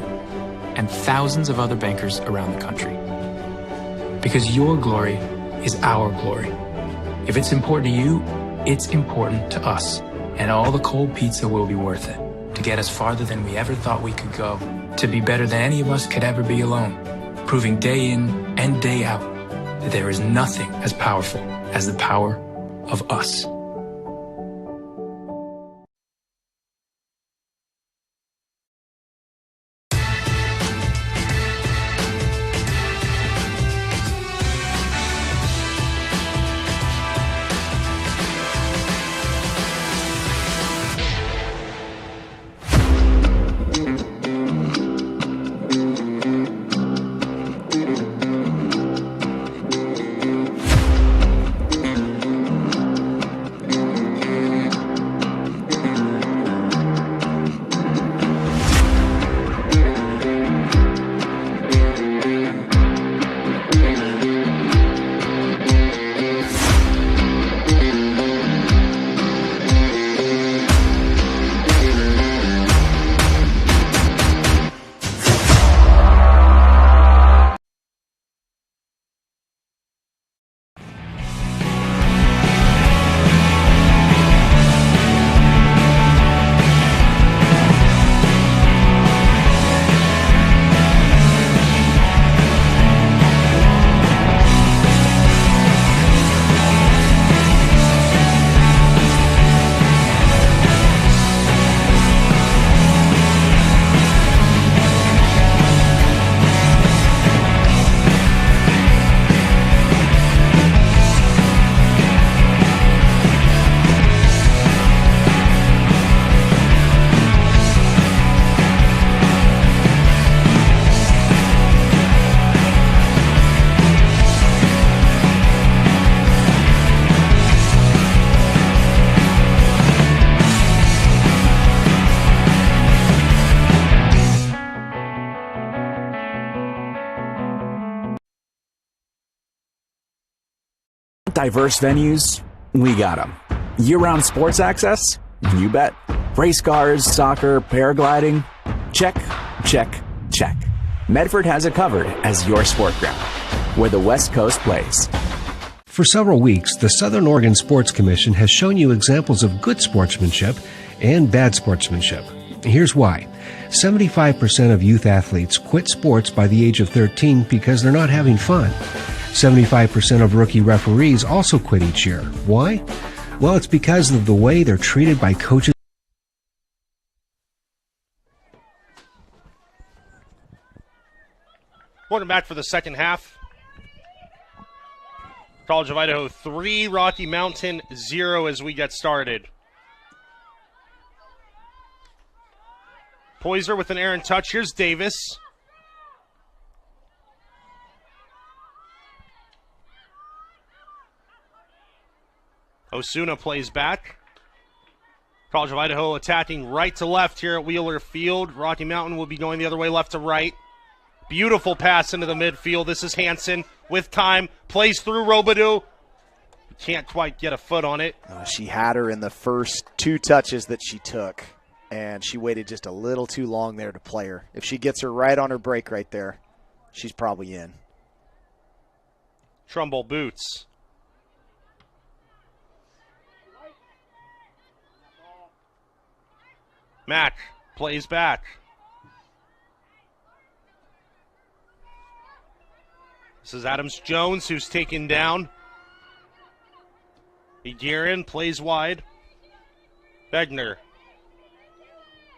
and thousands of other bankers around the country. Because your glory is our glory. If it's important to you, it's important to us. And all the cold pizza will be worth it to get us farther than we ever thought we could go, to be better than any of us could ever be alone, proving day in and day out that there is nothing as powerful as the power of us.
Diverse venues? We got them. Year-round sports access? You bet. Race cars, soccer, paragliding? Check, check, check. Medford has it covered as your sport ground, where the West Coast plays.
For several weeks, the Southern Oregon Sports Commission has shown you examples of good sportsmanship and bad sportsmanship. Here's why. 75% of youth athletes quit sports by the age of 13 because they're not having fun. 75% of rookie referees also quit each year. Why? Well, it's because of the way they're treated by coaches.
Welcome back for the second half. College of Idaho 3, Rocky Mountain 0 as we get started. Poiser with an errant touch. Here's Davis. Osuna plays back. College of Idaho attacking right to left here at Wheeler Field. Rocky Mountain will be going the other way, left to right. Beautiful pass into the midfield. This is Hansen with time. Plays through Robidoux. Can't quite get a foot on it.
She had her in the first 2 touches that she took, and she waited just a little too long there to play her. If she gets her right on her break right there, she's probably in.
Trumbull boots. Mack plays back. This is Adams-Jones who's taken down. Egerin plays wide. Begner,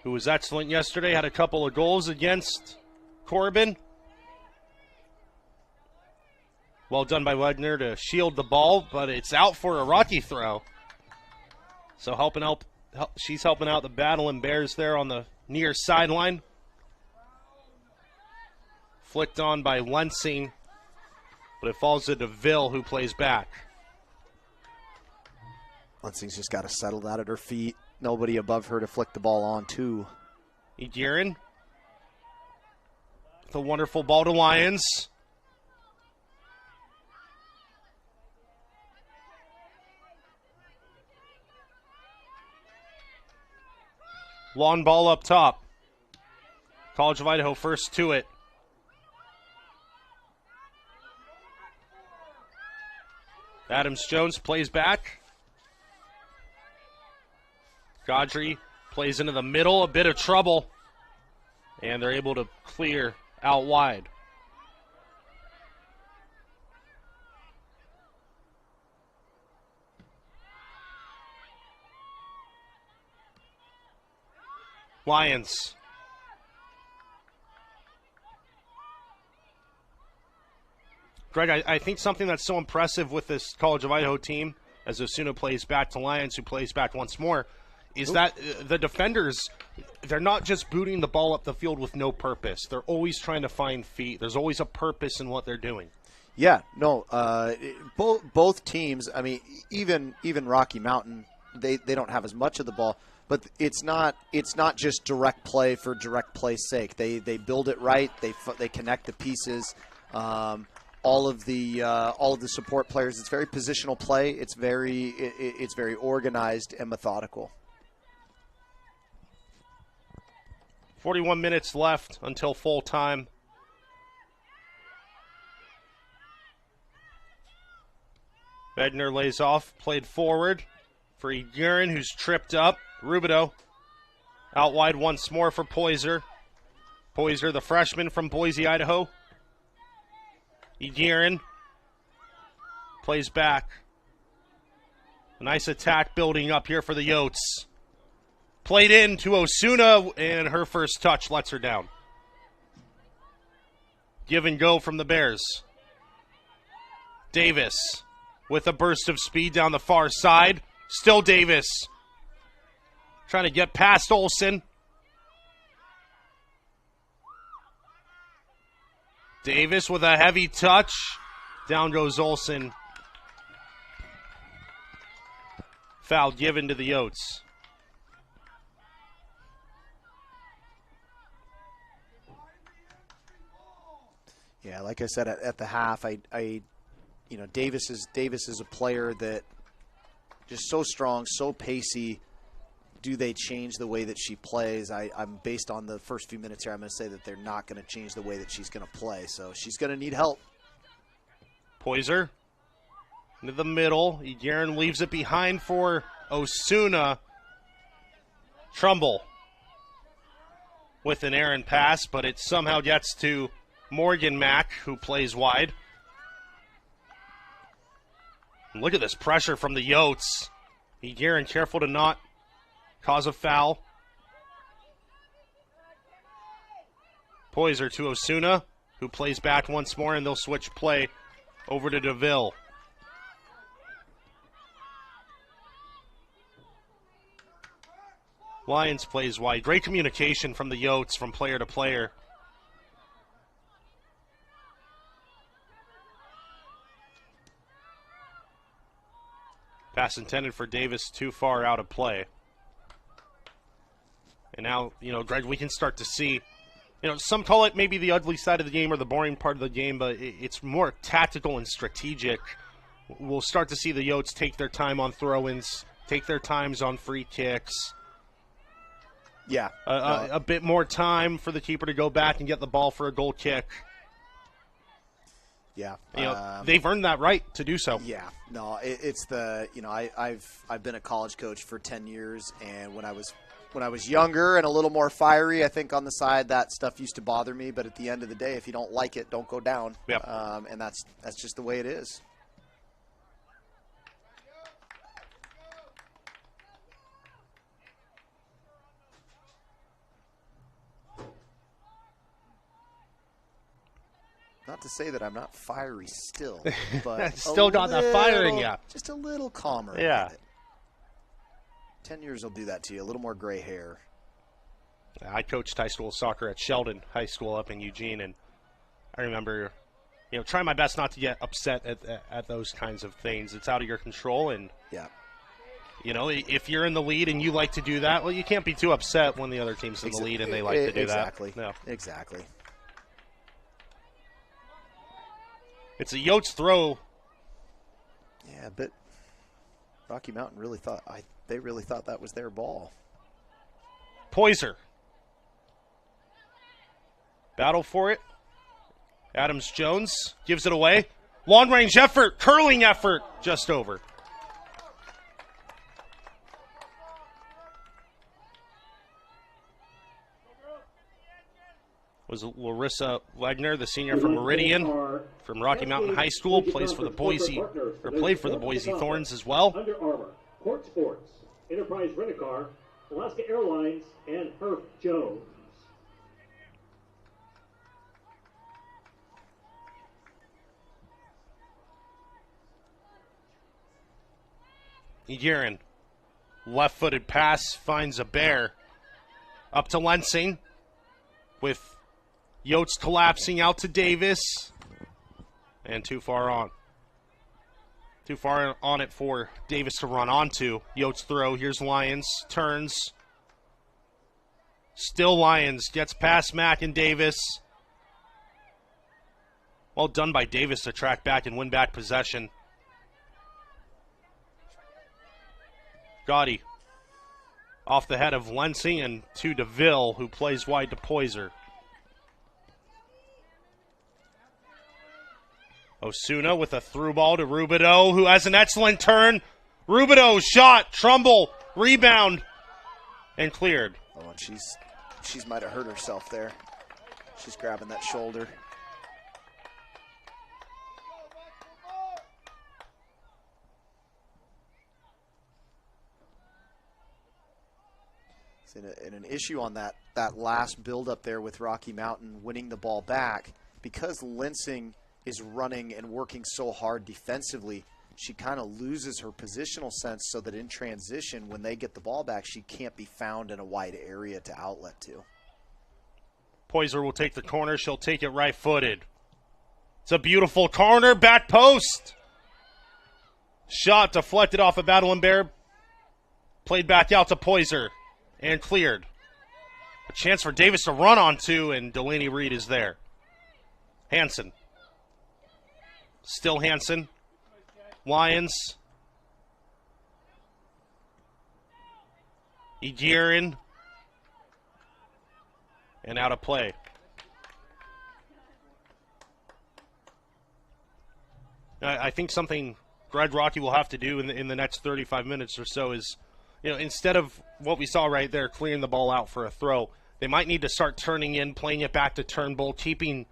who was excellent yesterday, had a couple of goals against Corbin. Well done by Wegner to shield the ball, but it's out for a Rocky throw. So she's helping out the Battling Bears there on the near sideline. Flicked on by Lensing, but it falls to DeVille, who plays back.
Lensing's just got to settle that at her feet. Nobody above her to flick the ball on to.
Egerin. The wonderful ball to Lyons. Long ball up top. College of Idaho first to it. Adams-Jones plays back. Godry plays into the middle, a bit of trouble. And they're able to clear out wide. Lions. Greg, I think something that's so impressive with this College of Idaho team, as Osuna plays back to Lions, who plays back once more, is that the defenders, they're not just booting the ball up the field with no purpose. They're always trying to find feet. There's always a purpose in what they're doing.
Yeah, no, both teams, I mean, even Rocky Mountain, they don't have as much of the ball. But it's not just direct play for direct play's sake. They build it right. They connect the pieces. All of the support players. It's very positional play. It's very organized and methodical.
41 minutes left until full time. Bednar lays off, played forward for Egerin, who's tripped up. Rubidoux out wide once more for Poyser. Poyser, the freshman from Boise, Idaho. Egerin plays back. A nice attack building up here for the Yotes. Played in to Osuna, and her first touch lets her down. Give and go from the Bears. Davis with a burst of speed down the far side. Still Davis. Trying to get past Olsen. Davis with a heavy touch. Down goes Olsen. Foul given to the Yotes.
Yeah, like I said at the half, Davis is a player that just so strong, so pacey. Do they change the way that she plays? I'm based on the first few minutes here. I'm going to say that they're not going to change the way that she's going to play. So she's going to need help.
Poyser into the middle. Egerin leaves it behind for Osuna. Trumbull with an errant pass, but it somehow gets to Morgan Mack, who plays wide. And look at this pressure from the Yotes. Egerin careful to not cause a foul. Poyser to Osuna, who plays back once more, and they'll switch play over to DeVille. Lyons plays wide. Great communication from the Yotes from player to player. Pass intended for Davis, too far out of play. And now, Greg, we can start to see, some call it maybe the ugly side of the game or the boring part of the game, but it's more tactical and strategic. We'll start to see the Yotes take their time on throw-ins, take their times on free kicks.
Yeah.
A bit more time for the keeper to go back and get the ball for a goal kick.
Yeah.
They've earned that right to do so.
Yeah. No, it's the, I've been a college coach for 10 years, and when I was younger and a little more fiery, I think on the side that stuff used to bother me, but at the end of the day, if you don't like it, don't go down.
Yep.
And that's just the way it is. Not to say that I'm not fiery still, but
still got that fire in you.
Just a little calmer.
Yeah.
10 years will do that to you. A little more gray hair.
I coached high school soccer at Sheldon High School up in Eugene, and I remember, trying my best not to get upset at those kinds of things. It's out of your control, and
yeah.
If you're in the lead and you like to do that, well, you can't be too upset when the other team's in the lead and they like to do
exactly.
that. No.
Exactly.
It's a Yotes throw.
Yeah, but Rocky Mountain really thought that was their ball.
Poyser. Battle for it. Adams-Jones gives it away. Long-range effort, curling effort, just over. Was Larissa Wagner, the senior from Meridian, from Rocky Mountain High School, played for the Boise Thorns as well.
Under Armour, Court Sports, Enterprise Rent-A-Car, Alaska Airlines, and Herb Jones.
Egerin, left-footed pass, finds a bear. Up to Lensing, with Yotes collapsing out to Davis. And too far on. Too far on it for Davis to run onto. Yotes throw. Here's Lyons. Turns. Still Lyons. Gets past Mack and Davis. Well done by Davis to track back and win back possession. Gotti. Off the head of Lensing and to DeVille, who plays wide to Poyser. Osuna with a through ball to Rubidoux, who has an excellent turn. Rubidoux shot, Trumbull, rebound, and cleared.
Oh, and she's might have hurt herself there. She's grabbing that shoulder. And an issue on that last build-up there with Rocky Mountain winning the ball back, because Lensing is running and working so hard defensively, she kind of loses her positional sense, so that in transition, when they get the ball back, she can't be found in a wide area to outlet to.
Poyser will take the corner. She'll take it right-footed. It's a beautiful corner, back post. Shot deflected off of Battle and Bear. Played back out to Poyser and cleared. A chance for Davis to run onto, and Delaney Reed is there. Hansen. Still Hansen. Lyons. Egerin. And out of play. I think something Greg Rocky will have to do in the next 35 minutes or so is, instead of what we saw right there, clearing the ball out for a throw, they might need to start turning in, playing it back to Turnbull, keeping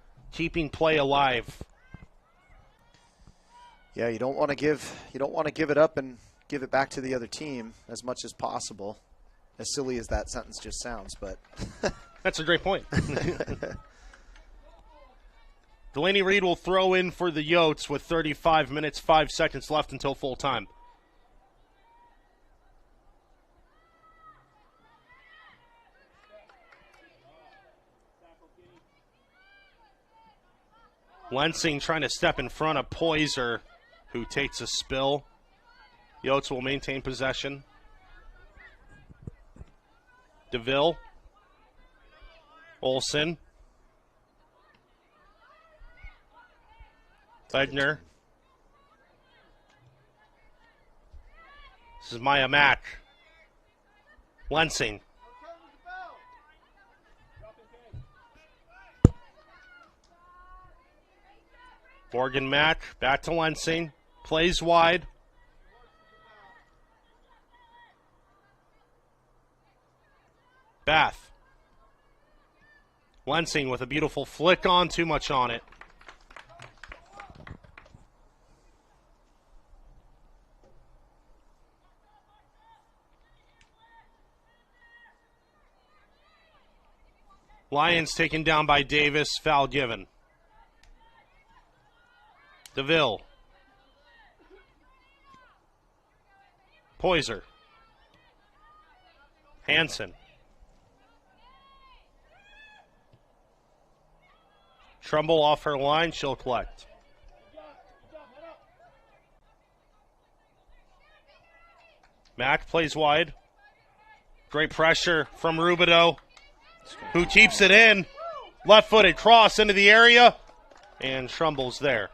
play alive.
Yeah, you don't want to give it up and give it back to the other team as much as possible. As silly as that sentence just sounds, but
that's a great point. Delaney Reed will throw in for the Yotes with 35 minutes, 5 seconds left until full time. Lensing trying to step in front of Poyser, who takes a spill. Yotes will maintain possession. DeVille. Olsen. Wegner. This is Maya Mack. Lensing. Morgan Mack back to Lensing. Plays wide. Bath. Lensing with a beautiful flick on, too much on it. Lions taken down by Davis, foul given. DeVille. Poyser. Hansen. Trumbull off her line, she'll collect. Mack plays wide. Great pressure from Rubidoux, who keeps it in. Left-footed cross into the area, and Trumbull's there.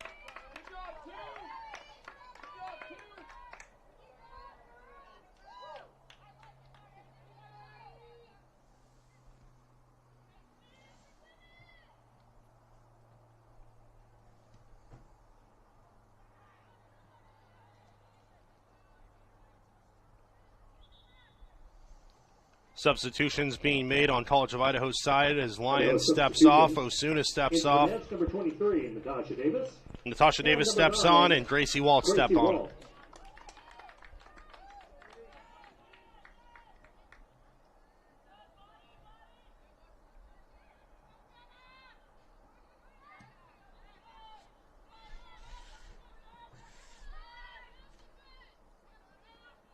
Substitutions being made on College of Idaho's side as Lyons steps off, Osuna steps off.
Number 23, Natasha Davis.
Natasha Davis steps on, and Gracie Walt step on.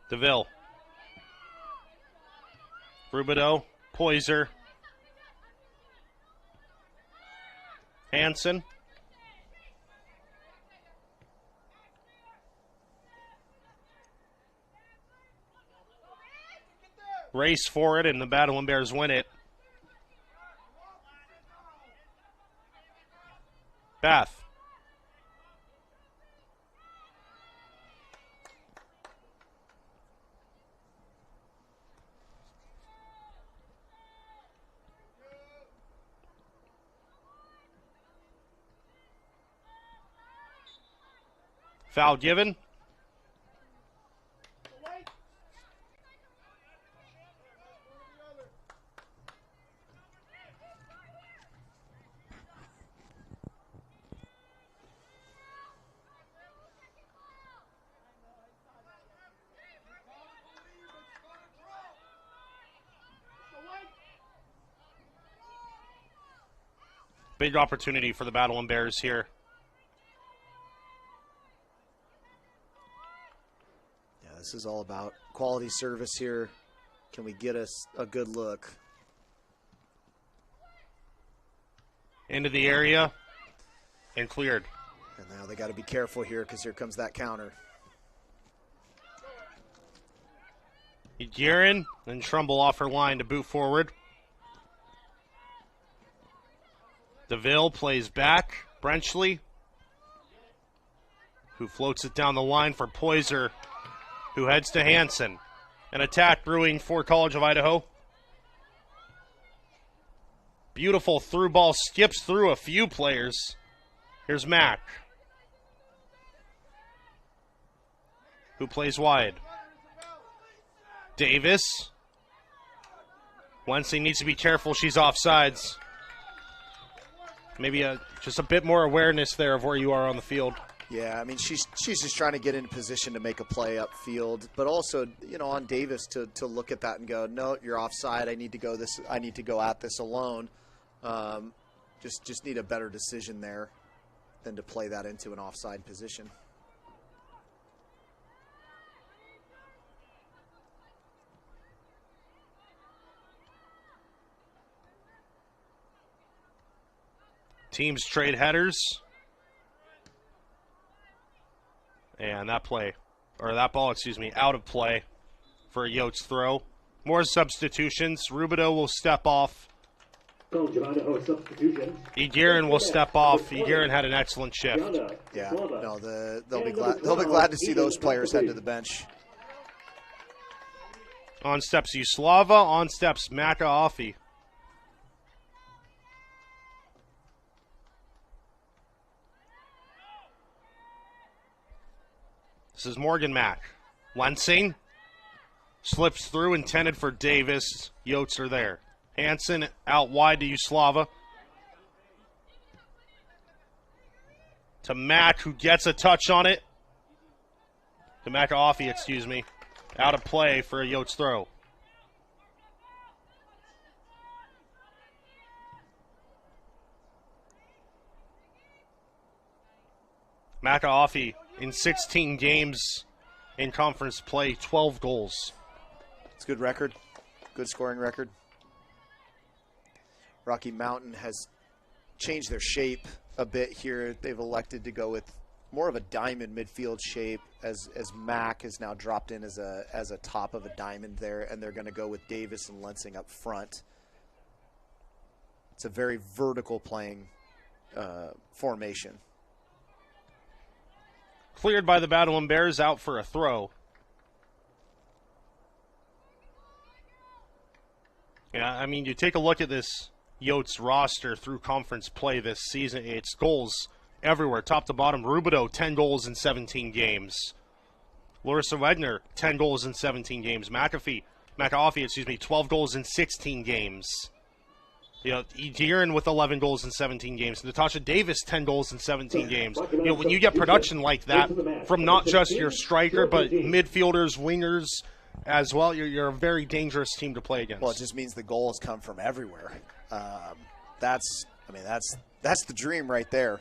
DeVille. Rubidoux, Poyser, Hansen, race for it, and the Battle Bears win it. Bath. Foul given. Big opportunity for the Battle Bears here.
This is all about quality service here. Can we get us a good look?
Into the area and cleared.
And now they got to be careful here because here comes that counter.
Guerin and Trumbull off her line to boot forward. DeVille plays back. Brenchley, who floats it down the line for Poyser, who heads to Hansen. An attack brewing for College of Idaho. Beautiful through ball, skips through a few players. Here's Mack, who plays wide. Davis. Wensing needs to be careful, she's offsides. Maybe just a bit more awareness there of where you are on the field.
Yeah, I mean, she's just trying to get in position to make a play upfield, but also, you know, on Davis to look at that and go, no, you're offside. I need to go at this alone. Just need a better decision there than to play that into an offside position.
Teams trade headers. And that play that ball, out of play for a Yotes throw. More substitutions. Rubidoux will step off. Egerin will step off. Egerin had an excellent shift.
Yeah, no, they'll be glad to see those players head to the bench.
On steps Uslava, on steps McAfee. This is Morgan Mack. Lensing slips through, intended for Davis. Yotes are there. Hansen out wide to Uslava. To Mack, who gets a touch on it. To McAfee, Out of play for a Yotes throw. McAfee in 16 games in conference play, 12 goals.
It's a good record. Good scoring record. Rocky Mountain has changed their shape a bit here. They've elected to go with more of a diamond midfield shape as Mack has now dropped in as a top of a diamond there, and they're going to go with Davis and Lensing up front. It's a very vertical playing formation.
Cleared by the Battle Bears, out for a throw. Yeah, I mean, you take a look at this Yotes roster through conference play this season. It's goals everywhere, top to bottom. Rubidoux, 10 goals in 17 games. Larissa Wegner, 10 goals in 17 games. McAfee, 12 goals in 16 games. Egerin with 11 goals in 17 games. Natasha Davis, 10 goals in 17 games. When you get production like that from not just your striker, but midfielders, wingers as well, you're a very dangerous team to play against.
Well, it just means the goals come from everywhere. That's the dream right there.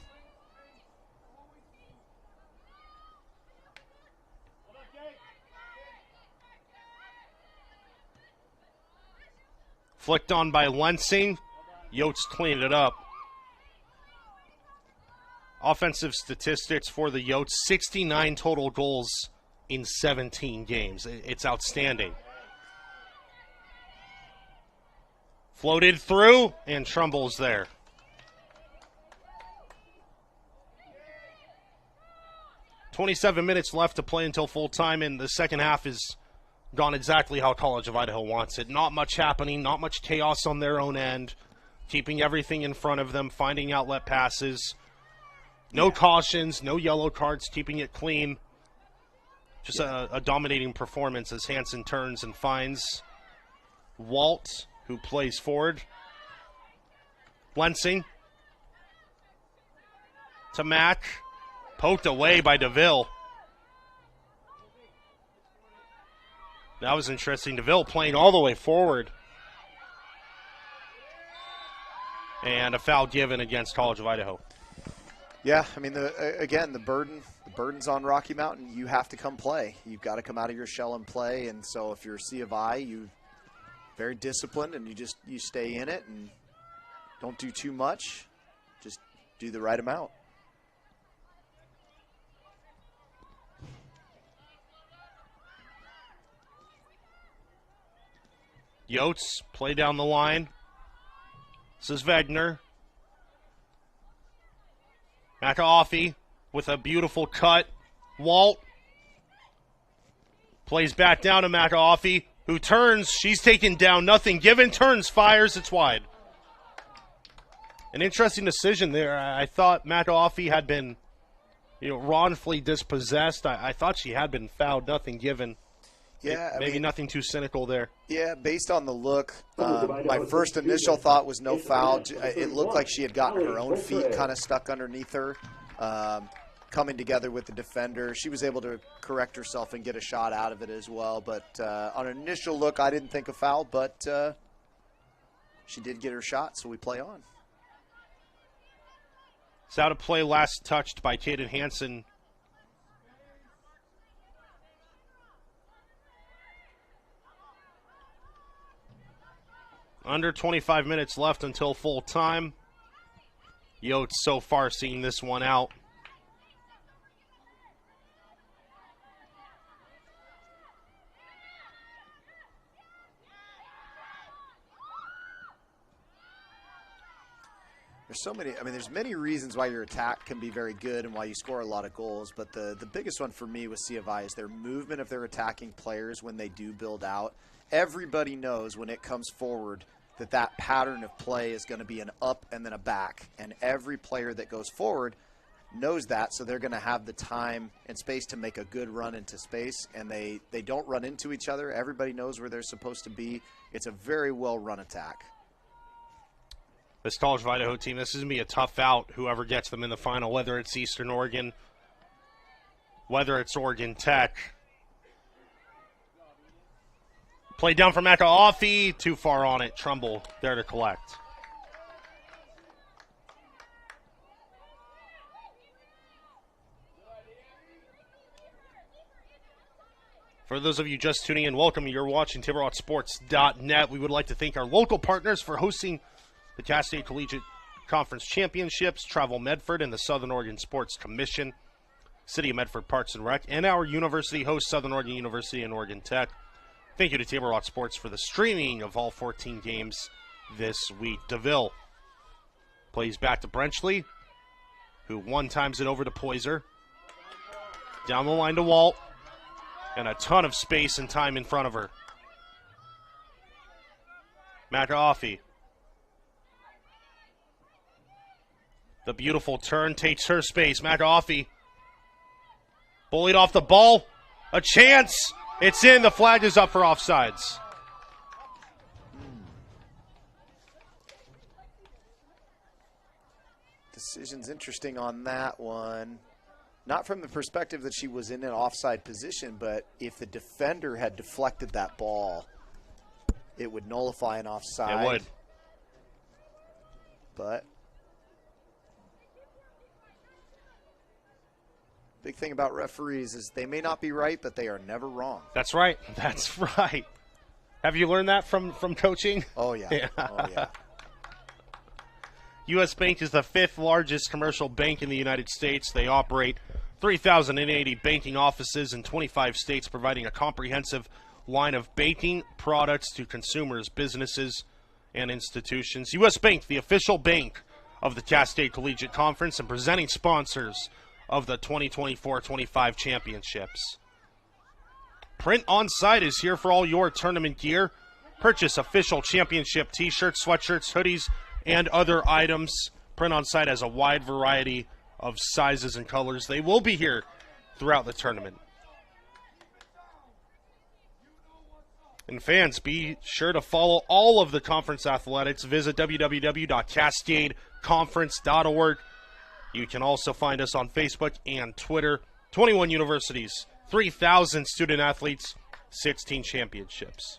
Flicked on by Lensing. Yotes cleaned it up. Offensive statistics for the Yotes, 69 total goals in 17 games. It's outstanding. Floated through, and Trumbull's there. "27 minutes left to play until full time, and the second half is gone exactly how College of Idaho wants it. Not much happening, not much chaos on their own end. Keeping everything in front of them, finding outlet passes. No cautions, no yellow cards, keeping it clean. Just a dominating performance as Hansen turns and finds Walt, who plays forward. Lensing to Mack. Poked away by DeVille. That was interesting. DeVille playing all the way forward. And a foul given against College of Idaho.
Yeah, I mean, the burden's on Rocky Mountain. You have to come play. You've got to come out of your shell and play. And so if you're C of I, you're very disciplined and you stay in it and don't do too much. Just do the right amount.
Yotes play down the line. This is Wegner. McAfee with a beautiful cut. Walt plays back down to McAfee, who turns. She's taken down. Nothing given. Turns, fires. It's wide. An interesting decision there. I thought McAfee had been, wrongfully dispossessed. I thought she had been fouled. Nothing given.
Yeah,
maybe nothing too cynical there.
Yeah, based on the look, my first initial thought was no foul. It looked like she had gotten her own feet kind of stuck underneath her, coming together with the defender. She was able to correct herself and get a shot out of it as well. But on an initial look, I didn't think a foul, but she did get her shot, so we play on.
It's out of play, last touched by Kaden Hansen. Under 25 minutes left until full time. Yotes so far seeing this one out.
There's so many. I mean, there's many reasons why your attack can be very good and why you score a lot of goals. But the biggest one for me with C of I is their movement of their attacking players when they do build out. Everybody knows when it comes forward that pattern of play is going to be an up and then a back. And every player that goes forward knows that, so they're going to have the time and space to make a good run into space. And they don't run into each other. Everybody knows where they're supposed to be. It's a very well-run attack.
This College of Idaho team, this is going to be a tough out, whoever gets them in the final, whether it's Eastern Oregon, whether it's Oregon Tech. Play down for McAfee, too far on it. Trumbull there to collect. For those of you just tuning in, welcome. You're watching TableRockSports.net. We would like to thank our local partners for hosting the Cass State Collegiate Conference Championships, Travel Medford and the Southern Oregon Sports Commission, City of Medford Parks and Rec, and our university host, Southern Oregon University and Oregon Tech. Thank you to Table Rock Sports for the streaming of all 14 games this week. DeVille plays back to Brenchley, who one-times it over to Poyser. Down the line to Walt, and a ton of space and time in front of her. McAfee. The beautiful turn takes her space. McAfee bullied off the ball. A chance. It's in. The flag is up for offsides.
Decision's interesting on that one. Not from the perspective that she was in an offside position, but if the defender had deflected that ball, it would nullify an offside.
It would.
But big thing about referees is they may not be right, but they are never wrong.
That's right. That's right. Have you learned that from coaching?
Oh, yeah. Oh, yeah.
U.S. Bank is the 5th largest commercial bank in the United States. They operate 3,080 banking offices in 25 states, providing a comprehensive line of banking products to consumers, businesses, and institutions. U.S. Bank, the official bank of the Cass State Collegiate Conference and presenting sponsors of the 2024-25 championships. Print On Site is here for all your tournament gear. Purchase official championship t-shirts, sweatshirts, hoodies, and other items. Print On Site has a wide variety of sizes and colors. They will be here throughout the tournament. And fans, be sure to follow all of the conference athletics. Visit www.cascadeconference.org. You can also find us on Facebook and Twitter. 21 universities, 3,000 student athletes, 16 championships.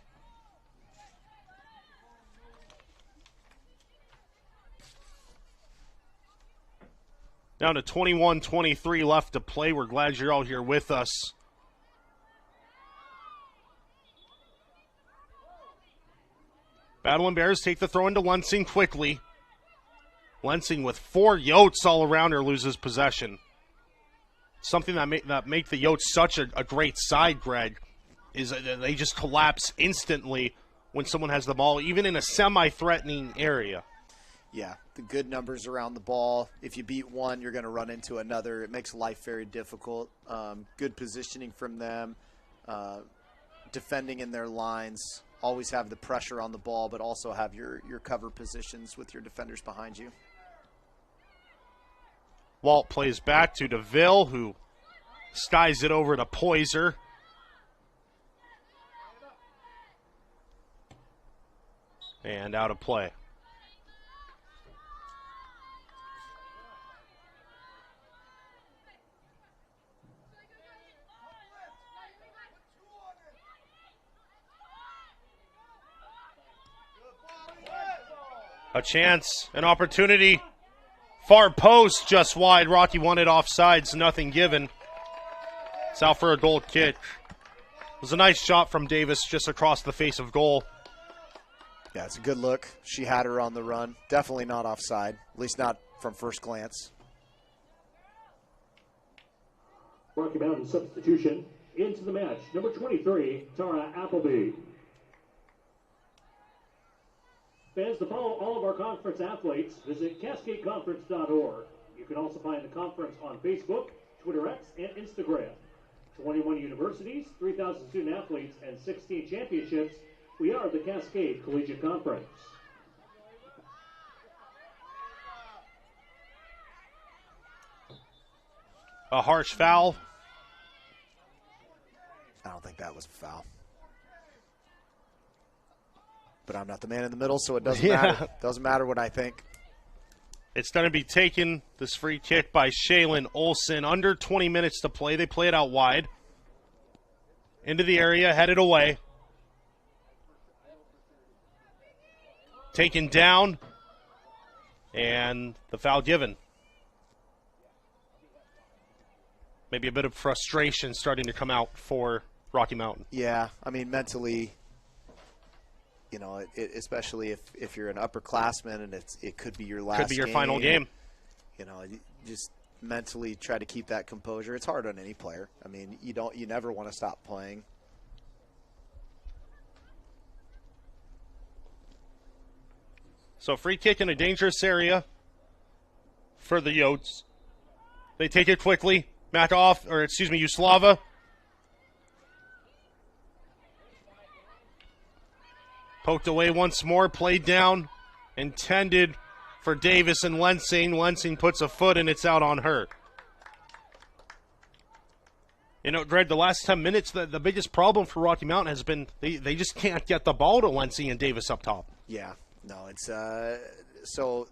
Down to 21-23 left to play. We're glad you're all here with us. Battling Bears take the throw into Lensing quickly. Lensing with 4 Yotes all around her loses possession. Something that make the Yotes such a great side, Greg, is that they just collapse instantly when someone has the ball, even in a semi-threatening area.
Yeah, the good numbers around the ball. If you beat one, you're going to run into another. It makes life very difficult. Good positioning from them. Defending in their lines. Always have the pressure on the ball, but also have your cover positions with your defenders behind you.
Walt plays back to DeVille, who skies it over to Poyser. And out of play. A chance, an opportunity. Far post, just wide. Rocky wanted offsides, nothing given. It's out for a goal kick. It was a nice shot from Davis just across the face of goal.
Yeah, it's a good look. She had her on the run. Definitely not offside, at least not from first glance.
Rocky Mountain substitution into the match. Number 23, Tara Appleby. Fans, to follow all of our conference athletes, visit CascadeConference.org. You can also find the conference on Facebook, Twitter X, and Instagram. 21 universities, 3,000 student athletes, and 16 championships. We are the Cascade Collegiate Conference.
A harsh foul.
I don't think that was a foul. But I'm not the man in the middle, so it doesn't matter. Doesn't matter what I think.
It's going to be taken, this free kick, by Shaylin Olsen. Under 20 minutes to play. They play it out wide. Into the area, headed away. Taken down. And the foul given. Maybe a bit of frustration starting to come out for Rocky Mountain.
Yeah, I mean, mentally, you know, especially if you're an upperclassman and it could be your last
could be your final game.
You know, you just mentally try to keep that composure. It's hard on any player. I mean, you never want to stop playing.
So free kick in a dangerous area for the Yotes. They take it quickly. Uslava. Poked away once more, played down, intended for Davis and Lensing. Lensing puts a foot and it's out on her. You know, Greg, the last 10 minutes, the biggest problem for Rocky Mountain has been they just can't get the ball to Lensing and Davis up top.
Yeah, no, it's so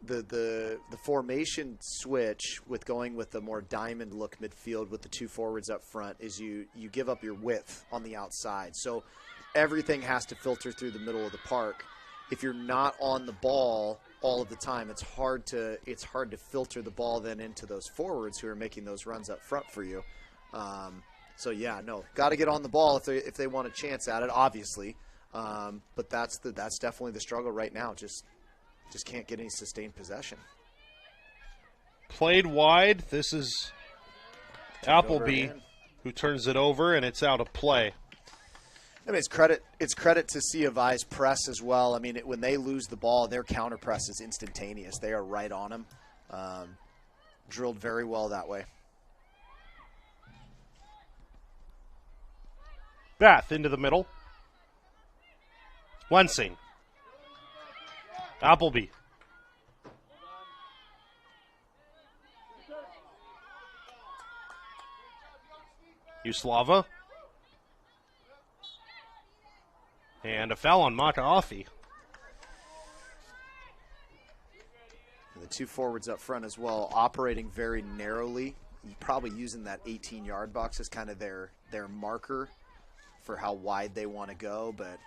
the formation switch with going with the more diamond look midfield with the two forwards up front is you give up your width on the outside. So everything has to filter through the middle of the park. If you're not on the ball all of the time, it's hard to filter the ball then into those forwards who are making those runs up front for you. So yeah, no, got to get on the ball if they want a chance at it, obviously. But that's definitely the struggle right now. Just can't get any sustained possession.
Played wide. This is Appleby who turns it over, and it's out of play.
I mean, it's credit to C of I's press as well. I mean, when they lose the ball, their counter press is instantaneous. They are right on them. Drilled very well that way.
Bath into the middle. Lensing. Appleby. Uslava. And a foul on Makaafi.
And the two forwards up front as well, operating very narrowly. Probably using that 18-yard box as kind of their marker for how wide they want to go. But,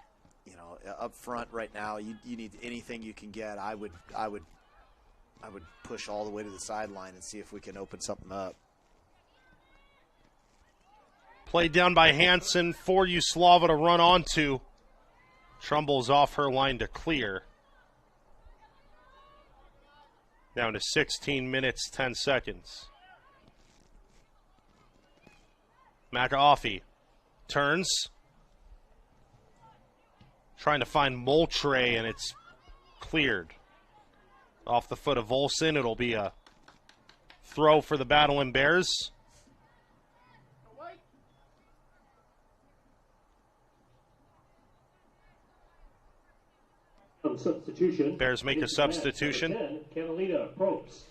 you know, up front right now, you need anything you can get. I would push all the way to the sideline and see if we can open something up.
Played down by Hansen for Uslava to run onto. Trumbull's off her line to clear. Down to 16 minutes, 10 seconds. McAfee turns. Trying to find Moultrie, and it's cleared. Off the foot of Olsen, it'll be a throw for the Battling Bears.
Substitution.
Bears make a substitution.
10, Catalina Probst.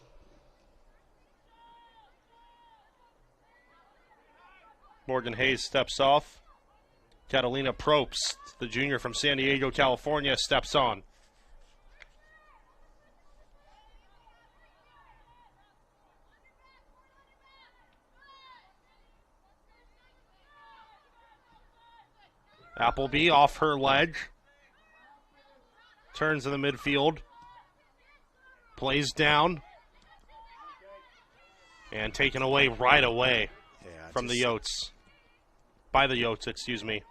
Morgan Hayes steps off. Catalina Probst, the junior from San Diego, California, steps on. Appleby off her ledge. Turns in the midfield. Plays down. And taken away right away from the Yotes. By the Yotes, excuse me.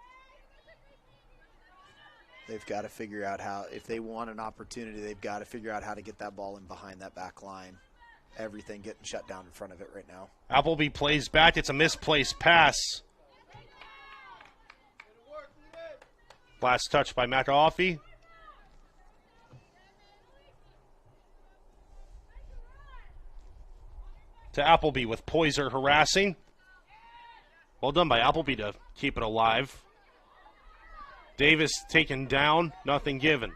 They've got to figure out how, if they want an opportunity, they've got to figure out how to get that ball in behind that back line. Everything getting shut down in front of it right now.
Appleby plays back. It's a misplaced pass. Last touch by McAfee. to Appleby with Poyser harassing. Well done by Appleby to keep it alive. Davis taken down, nothing given.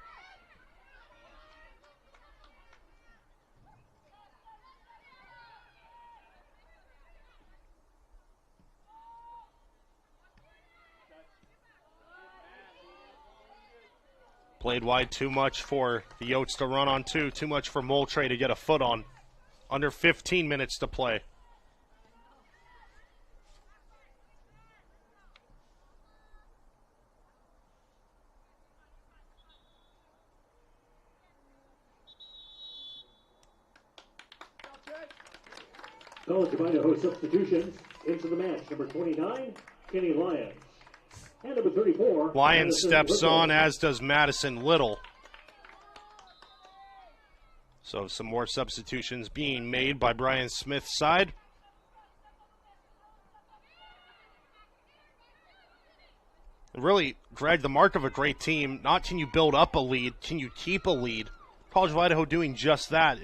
Played wide, too much for the Yotes to run on two. Too much for Moultrie to get a foot on. Under 15 minutes to play.
College of Idaho substitutions into the match. Number 29, Kenny Lyons. And number 34,
Lyons
Madison
steps
Little.
on, as does Madison Little. So some more substitutions being made by Brian Smith's side. Really, Greg, the mark of a great team, not can you build up a lead, can you keep a lead? College of Idaho doing just that.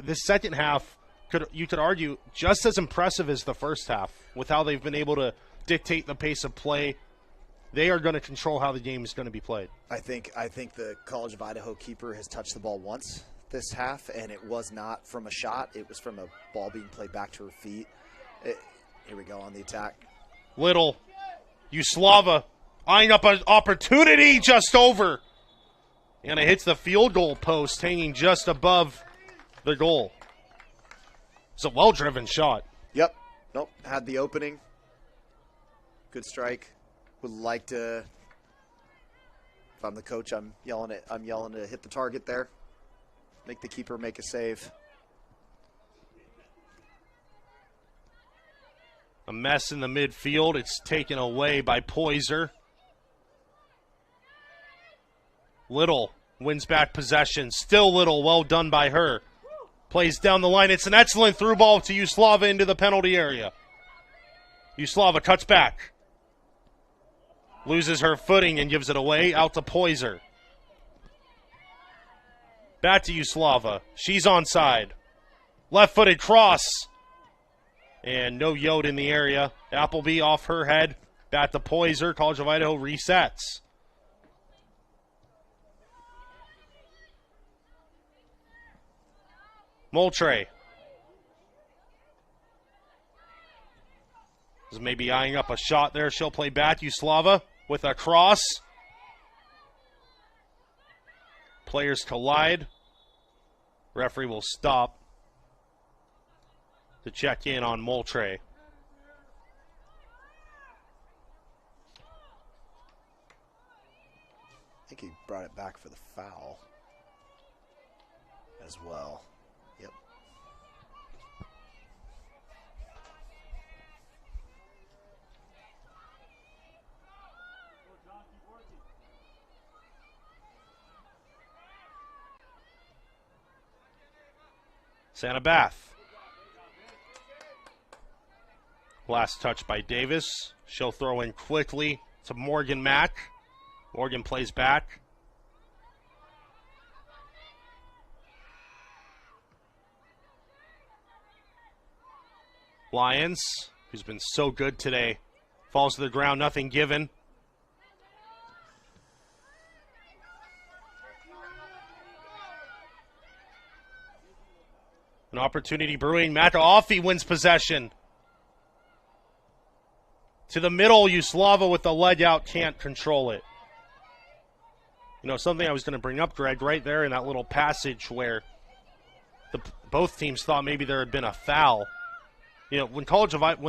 This second half, you could argue, just as impressive as the first half with how they've been able to dictate the pace of play. They are going to control how the game is going to be played.
I think the College of Idaho keeper has touched the ball once this half, and it was not from a shot. It was from a ball being played back to her feet. Here we go on the attack.
Little, Uslava eyeing up an opportunity just over. And it hits the field goal post, hanging just above the goal. It's a well-driven shot.
Yep. Nope. Had the opening. Good strike. Would like to. If I'm the coach, I'm yelling to hit the target there. Make the keeper make a save.
A mess in the midfield. It's taken away by Poyser. Little wins back possession. Still Little. Well done by her. Plays down the line. It's an excellent through ball to Uslava into the penalty area. Uslava cuts back. Loses her footing and gives it away out to Poyser. Back to Uslava. She's onside. Left-footed cross. And no Yote in the area. Appleby off her head. Back to Poyser. College of Idaho resets. Moultrie. Is maybe eyeing up a shot there. She'll play back. Uslava with a cross. Players collide. Referee will stop to check in on Moultrie. I
think he brought it back for the foul as well. Yep.
Santa Bath. Last touch by Davis. She'll throw in quickly to Morgan Mack. Morgan plays back. Lyons, who's been so good today, falls to the ground, nothing given. An opportunity brewing. McAfee wins possession. To the middle, Uslava with the leg out, can't control it. You know, something I was going to bring up, Greg, right there in that little passage where both teams thought maybe there had been a foul. You know, when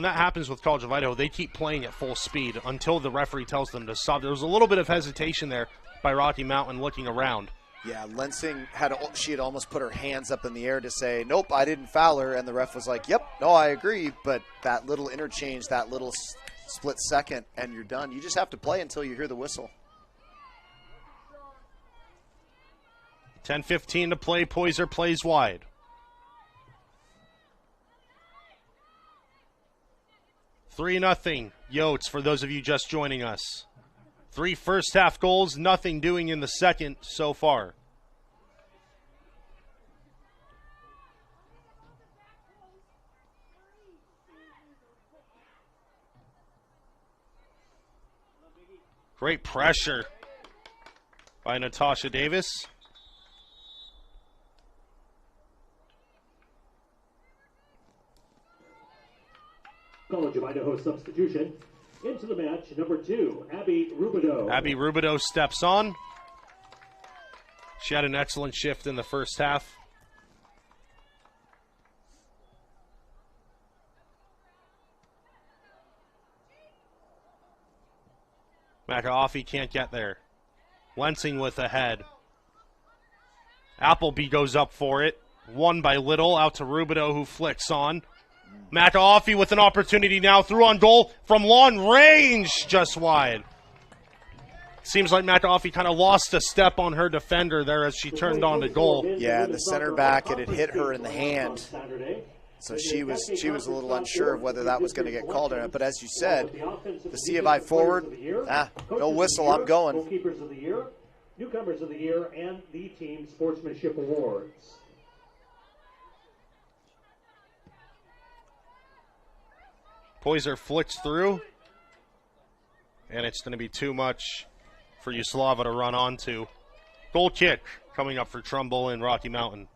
that happens with College of Idaho, they keep playing at full speed until the referee tells them to stop. There was a little bit of hesitation there by Rocky Mountain looking around.
Yeah, Lensing had almost put her hands up in the air to say, nope, I didn't foul her, and the ref was like, yep, no, I agree, but that little interchange, that little split second, and you're done. You just have to play until you hear the whistle.
10:15 to play. Poyser plays wide. $3-0 Yotes for those of you just joining us. 3 first-half goals, nothing doing in the second so far. Great pressure by Natasha Davis.
College of Idaho substitution. Into the match, number 2, Abby Rubidoux.
Abby Rubidoux steps on. She had an excellent shift in the first half. McAfee can't get there. Lensing with a head. Appleby goes up for it. Won by Little, out to Rubidoux, who flicks on. McAfee with an opportunity now, through on goal from long range, just wide. Seems like McAfee kind of lost a step on her defender there as she turned on to goal.
Yeah, the center back, it had hit her in the hand. So she was a little unsure of whether that was going to get called or not. But as you said, the C of I forward, no whistle, I'm going.
Goalkeepers of the Year, Newcomers of the Year, and the Team Sportsmanship Awards.
Poyser flicks through, and it's going to be too much for Yuslava to run onto. Goal kick coming up for Trumbull and Rocky Mountain.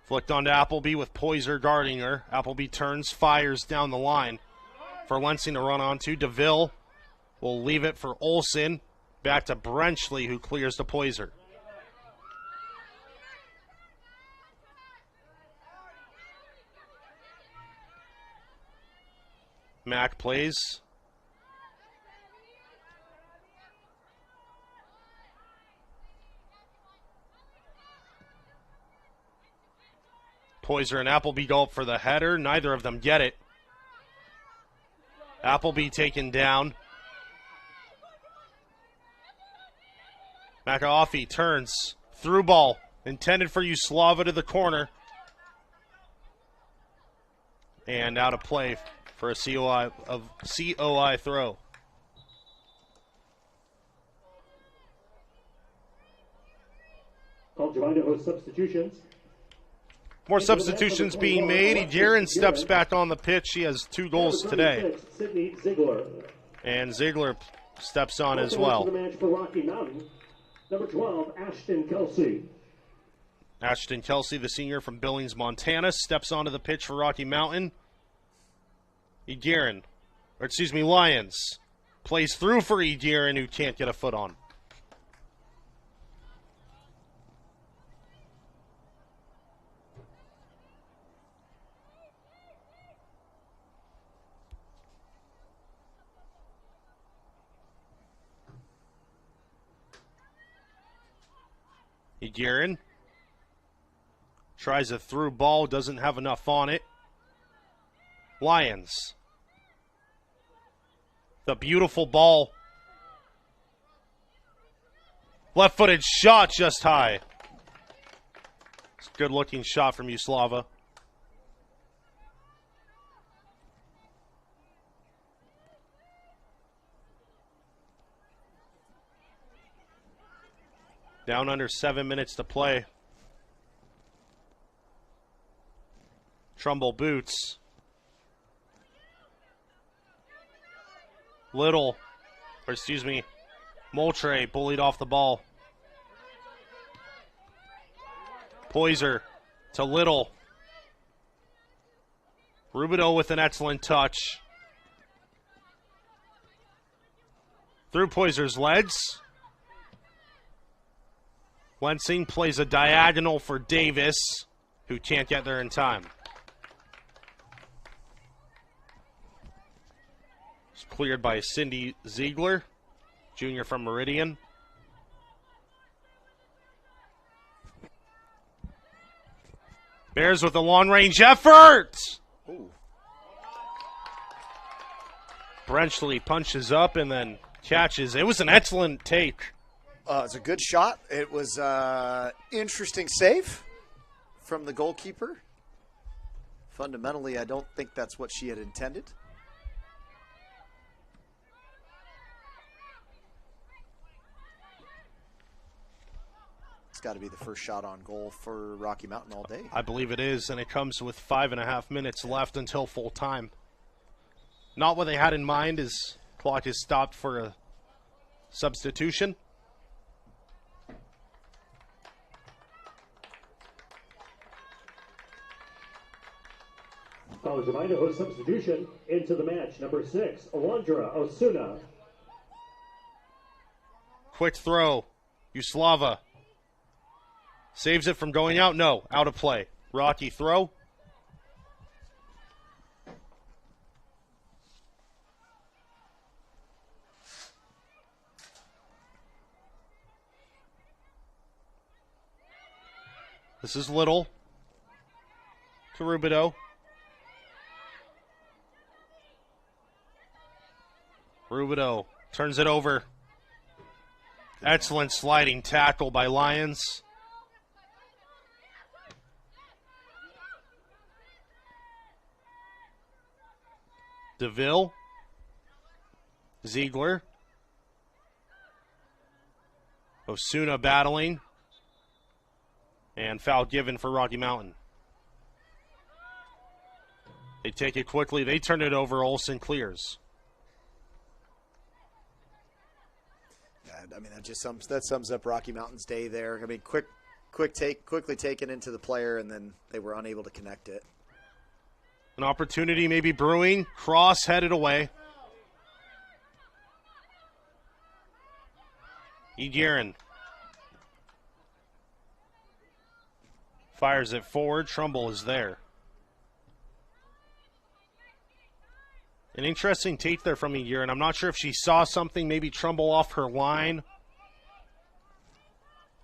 Flicked onto Appleby with Poyser guarding her. Appleby turns, fires down the line for Lensing to run onto. DeVille will leave it for Olsen. Back to Brenchley, who clears to Poyser. Mack plays. Poyser and Appleby go up for the header. Neither of them get it. Appleby taken down. McAfee turns. Through ball. Intended for Yuslava to the corner. And out of play for a COI throw.
College of Idaho substitutions.
More substitutions being made. Guerin steps back on the pitch. She has 2 goals today. And Ziegler steps on as well.
Number 12, Ashton Kelsey.
Ashton Kelsey, the senior from Billings, Montana, steps onto the pitch for Rocky Mountain. Lyons plays through for Guerin, who can't get a foot on. Guerin tries a through ball, doesn't have enough on it. Lyons. The beautiful ball. Left-footed shot just high. It's a good-looking shot from Yuslava. Down under 7 minutes to play. Trumbull boots. Moultrie bullied off the ball. Poyser to Little. Rubidoux with an excellent touch. Through Poyser's legs. Lensing plays a diagonal for Davis, who can't get there in time. It's cleared by Cindy Ziegler, junior from Meridian. Bears with a long-range effort! Ooh. Brenchley punches up and then catches. It was an excellent take.
It's a good shot. It was interesting save from the goalkeeper. fundamentally, I don't think that's what she had intended. It's got to be the first shot on goal for Rocky Mountain all day.
I believe it is, and it comes with 5.5 minutes left until full time. Not what they had in mind as clock is stopped for a substitution.
College of Idaho substitution into the match. Number 6, Alondra Osuna.
Quick throw. Uslava. Saves it from going out? No. Out of play. Rocky throw. This is Little. To Rubidoux. Rubidoux turns it over. Excellent sliding tackle by Lions. DeVille. Ziegler. Osuna battling. And foul given for Rocky Mountain. They take it quickly. They turn it over. Olsen clears.
I mean, that sums up Rocky Mountain's day there. I mean, quickly taken into the player, and then they were unable to connect it.
An opportunity maybe brewing. Cross headed away. Egerin fires it forward. Trumbull is there. An interesting take there from Egerin. I'm not sure if she saw something, maybe Trumbull off her line.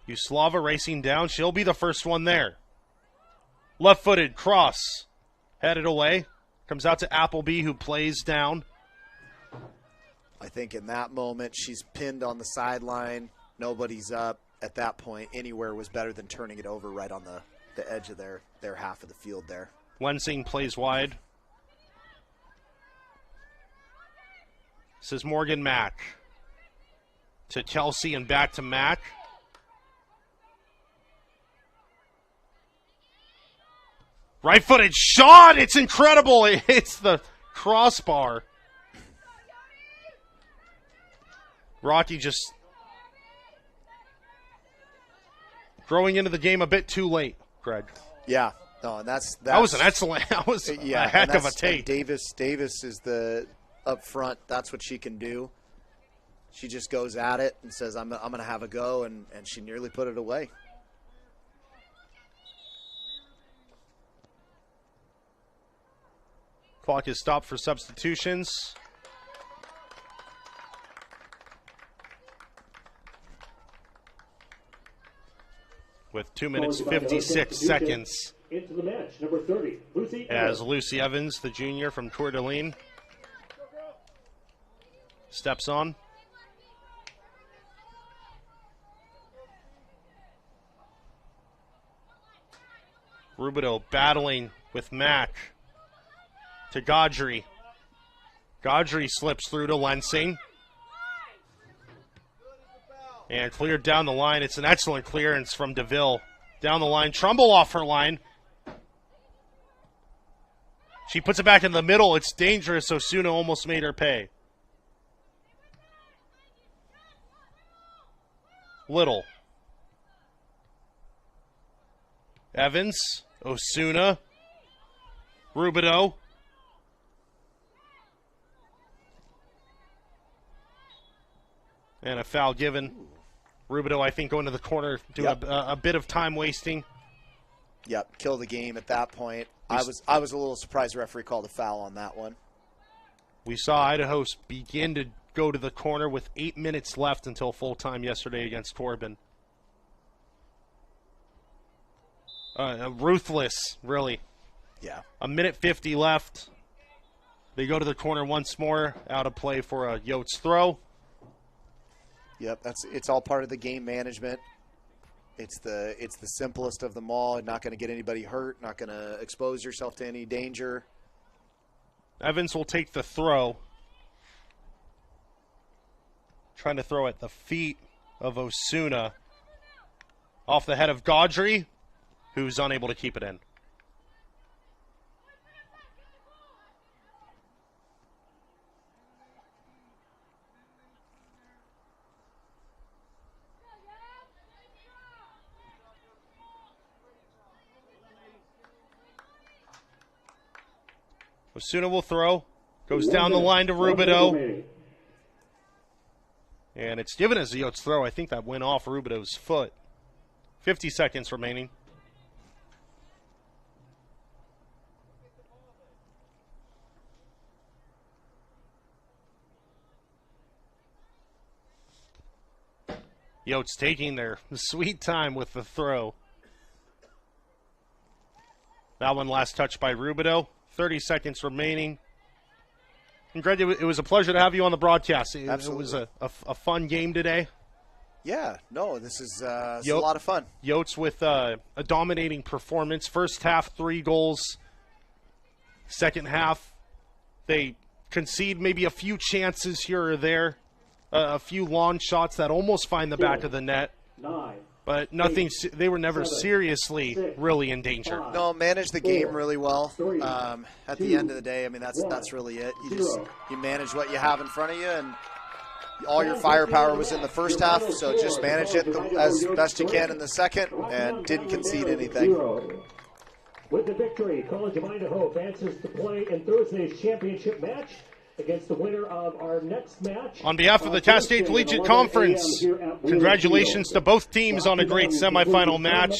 Uslava racing down. She'll be the first one there. Left-footed cross. Headed away. Comes out to Appleby, who plays down.
I think in that moment, she's pinned on the sideline. Nobody's up. At that point, anywhere was better than turning it over right on the edge of their half of the field there.
Lensing plays wide. This is Morgan Mack. To Kelsey and back to Mack. Right-footed shot. It's incredible. It hits the crossbar. Rocky just growing into the game a bit too late, Greg.
Yeah. No, and that
was an excellent. That was a heck of a take.
Davis is the up front. That's what she can do. She just goes at it and says, I'm going to have a go, and she nearly put it away.
Clock is stopped for substitutions. With 2 minutes 56 seconds.
Into the match, number 30, Lucy
as
Evans.
Lucy Evans, the junior from Coeur d'Alene, steps on. Rubidoux battling with Mack to Gaudry. Gaudry slips through to Lensing. And cleared down the line. It's an excellent clearance from DeVille. Down the line. Trumbull off her line. She puts it back in the middle. It's dangerous. Osuna almost made her pay. Little. Evans. Osuna. Rubidoux. And a foul given. Rubidoux, I think, going to the corner, doing a bit of time wasting.
Yep, kill the game at that point. I was a little surprised the referee called a foul on that one.
We saw Idaho begin to go to the corner with 8 minutes left until full time yesterday against Corbin. Ruthless, really.
Yeah.
A minute 50 left. They go to the corner once more, out of play for a Yotes throw.
Yep, it's all part of the game management. It's the simplest of them all. Not going to get anybody hurt. Not going to expose yourself to any danger.
Evans will take the throw. Trying to throw at the feet of Osuna. Off the head of Gaudry, who's unable to keep it in. Osuna will throw. Goes down the line to Rubidoux. And it's given as a Yotes throw. I think that went off Rubidoux's foot. 50 seconds remaining. Yotes taking their sweet time with the throw. That one last touch by Rubidoux. 30 seconds remaining. And Greg, it was a pleasure to have you on the broadcast. It was a fun game today.
Yeah, no, this is a lot of fun.
Yotes with a dominating performance. First half, 3 goals. Second half, they concede maybe a few chances here or there. A few long shots that almost find the back of the net. But nothing. They were never seriously really in danger.
No, managed the game really well. At the end of the day, I mean, that's really it. You manage what you have in front of you, and all your firepower was in the first half, so just manage it as best you can in the second, and didn't concede anything.
With the victory, College of Idaho advances to play in Thursday's championship match against the winner of our next match.
On behalf of the Cass State Collegiate Conference, congratulations to both teams on a great semifinal match.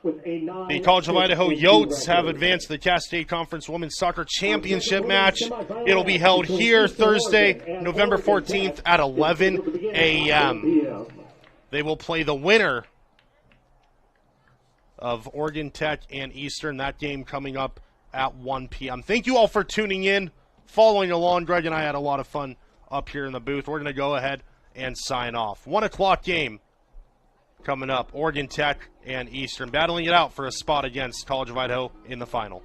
The College of Idaho Yotes have advanced to the Cass State Conference Women's Soccer Championship match. It'll be held here Thursday, November 14th at 11 a.m. They will play the winner of Oregon Tech and Eastern. That game coming up at 1 p.m. Thank you all for tuning in, following along. Greg and I had a lot of fun up here in the booth. We're going to go ahead and sign off. 1 o'clock game coming up. Oregon Tech and Eastern battling it out for a spot against College of Idaho in the final.